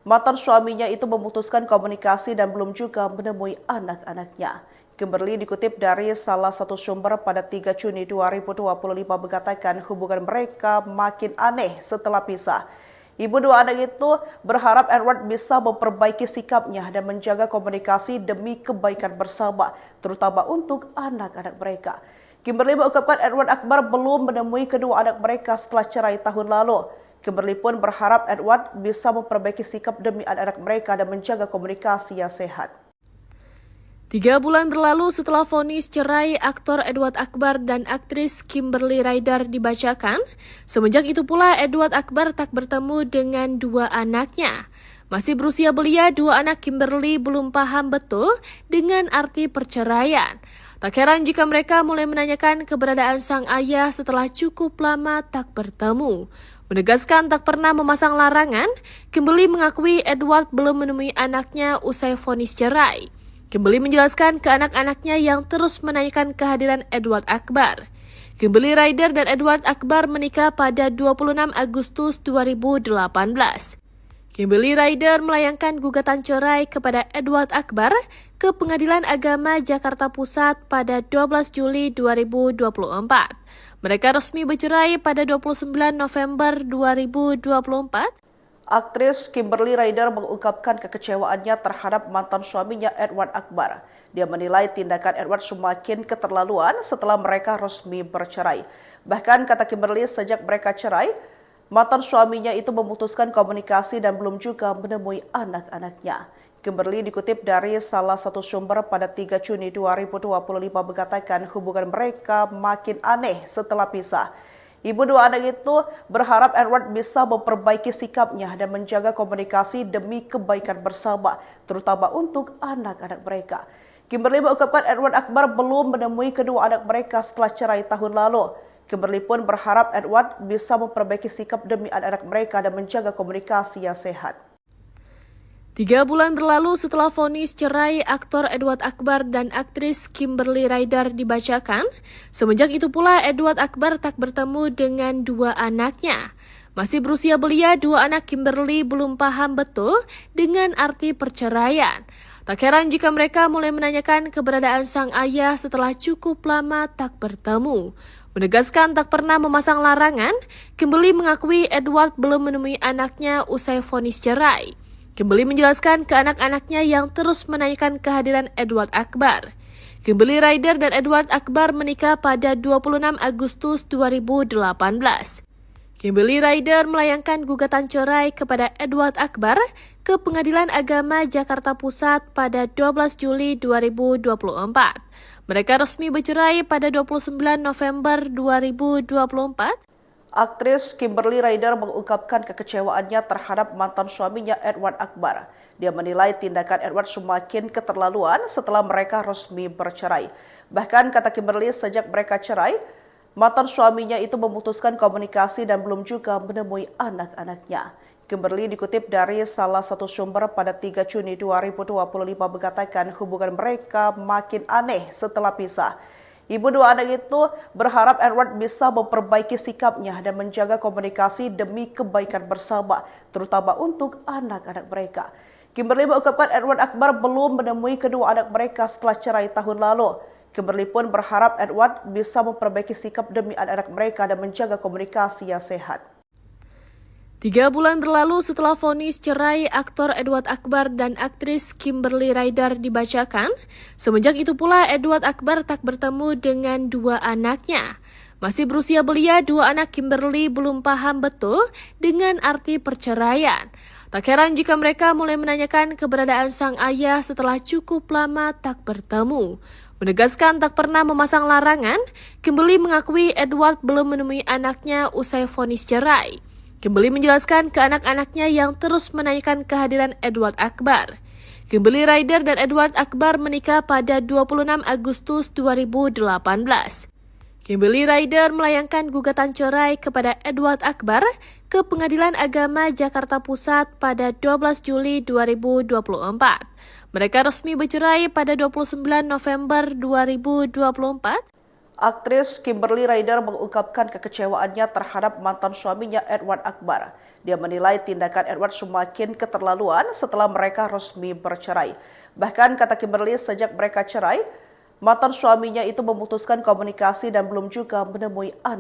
Speaker 1: mantan suaminya itu memutuskan komunikasi dan belum juga menemui anak-anaknya. Kimberly dikutip dari salah satu sumber pada 3 Juni 2025 mengatakan hubungan mereka makin aneh setelah pisah. Ibu dua anak itu berharap Edward bisa memperbaiki sikapnya dan menjaga komunikasi demi kebaikan bersama, terutama untuk anak-anak mereka. Kimberly mengungkapkan Edward Akbar belum menemui kedua anak mereka setelah cerai tahun lalu. Kimberly pun berharap Edward bisa memperbaiki sikap demi anak-anak mereka dan menjaga komunikasi yang sehat.
Speaker 2: 3 bulan berlalu setelah vonis cerai aktor Edward Akbar dan aktris Kimberly Ryder dibacakan, semenjak itu pula Edward Akbar tak bertemu dengan dua anaknya. Masih berusia belia, dua anak Kimberly belum paham betul dengan arti perceraian. Tak heran jika mereka mulai menanyakan keberadaan sang ayah setelah cukup lama tak bertemu. Menegaskan tak pernah memasang larangan, Kimberly mengakui Edward belum menemui anaknya usai vonis cerai. Kimberly menjelaskan ke anak-anaknya yang terus menanyakan kehadiran Edward Akbar. Kimberly Ryder dan Edward Akbar menikah pada 26 Agustus 2018. Kimberly Ryder melayangkan gugatan cerai kepada Edward Akbar ke Pengadilan Agama Jakarta Pusat pada 12 Juli 2024. Mereka resmi bercerai pada 29 November 2024.
Speaker 1: Aktris Kimberly Ryder mengungkapkan kekecewaannya terhadap mantan suaminya Edward Akbar. Dia menilai tindakan Edward semakin keterlaluan setelah mereka resmi bercerai. Bahkan kata Kimberly, sejak mereka cerai, mantan suaminya itu memutuskan komunikasi dan belum juga menemui anak-anaknya. Kimberly dikutip dari salah satu sumber pada 3 Juni 2025 mengatakan hubungan mereka makin aneh setelah pisah. Ibu dua anak itu berharap Edward bisa memperbaiki sikapnya dan menjaga komunikasi demi kebaikan bersama, terutama untuk anak-anak mereka. Kimberly mengungkapkan Edward Akbar belum menemui kedua anak mereka setelah cerai tahun lalu. Kimberly pun berharap Edward bisa memperbaiki sikap demi anak-anak mereka dan menjaga komunikasi yang sehat.
Speaker 2: 3 bulan berlalu setelah vonis cerai aktor Edward Akbar dan aktris Kimberly Ryder dibacakan, semenjak itu pula Edward Akbar tak bertemu dengan dua anaknya. Masih berusia belia, dua anak Kimberly belum paham betul dengan arti perceraian. Tak heran jika mereka mulai menanyakan keberadaan sang ayah setelah cukup lama tak bertemu. Menegaskan tak pernah memasang larangan, Kimberly mengakui Edward belum menemui anaknya usai vonis cerai. Kimberly menjelaskan ke anak-anaknya yang terus menanyakan kehadiran Edward Akbar. Kimberly Ryder dan Edward Akbar menikah pada 26 Agustus 2018. Kimberly Ryder melayangkan gugatan cerai kepada Edward Akbar ke Pengadilan Agama Jakarta Pusat pada 12 Juli 2024. Mereka resmi bercerai pada 29 November 2024.
Speaker 1: Aktris Kimberly Ryder mengungkapkan kekecewaannya terhadap mantan suaminya Edward Akbar. Dia menilai tindakan Edward semakin keterlaluan setelah mereka resmi bercerai. Bahkan kata Kimberly, sejak mereka cerai, mantan suaminya itu memutuskan komunikasi dan belum juga menemui anak-anaknya. Kimberly dikutip dari salah satu sumber pada 3 Juni 2025 mengatakan hubungan mereka makin aneh setelah pisah. Ibu dua anak itu berharap Edward bisa memperbaiki sikapnya dan menjaga komunikasi demi kebaikan bersama, terutama untuk anak-anak mereka. Kimberly mengungkapkan Edward Akbar belum menemui kedua anak mereka setelah cerai tahun lalu. Kimberly pun berharap Edward bisa memperbaiki sikap demi anak-anak mereka dan menjaga komunikasi yang sehat.
Speaker 2: 3 bulan berlalu setelah vonis cerai aktor Edward Akbar dan aktris Kimberly Ryder dibacakan, semenjak itu pula Edward Akbar tak bertemu dengan dua anaknya. Masih berusia belia, dua anak Kimberly belum paham betul dengan arti perceraian. Tak heran jika mereka mulai menanyakan keberadaan sang ayah setelah cukup lama tak bertemu. Menegaskan tak pernah memasang larangan, Kimberly mengakui Edward belum menemui anaknya usai vonis cerai. Kimberly menjelaskan ke anak-anaknya yang terus menanyakan kehadiran Edward Akbar. Kimberly Ryder dan Edward Akbar menikah pada 26 Agustus 2018. Kimberly Ryder melayangkan gugatan cerai kepada Edward Akbar ke Pengadilan Agama Jakarta Pusat pada 12 Juli 2024. Mereka resmi bercerai pada 29 November 2024.
Speaker 1: Aktris Kimberly Ryder mengungkapkan kekecewaannya terhadap mantan suaminya Edward Akbar. Dia menilai tindakan Edward semakin keterlaluan setelah mereka resmi bercerai. Bahkan kata Kimberly, sejak mereka cerai, mantan suaminya itu memutuskan komunikasi dan belum juga menemui anak.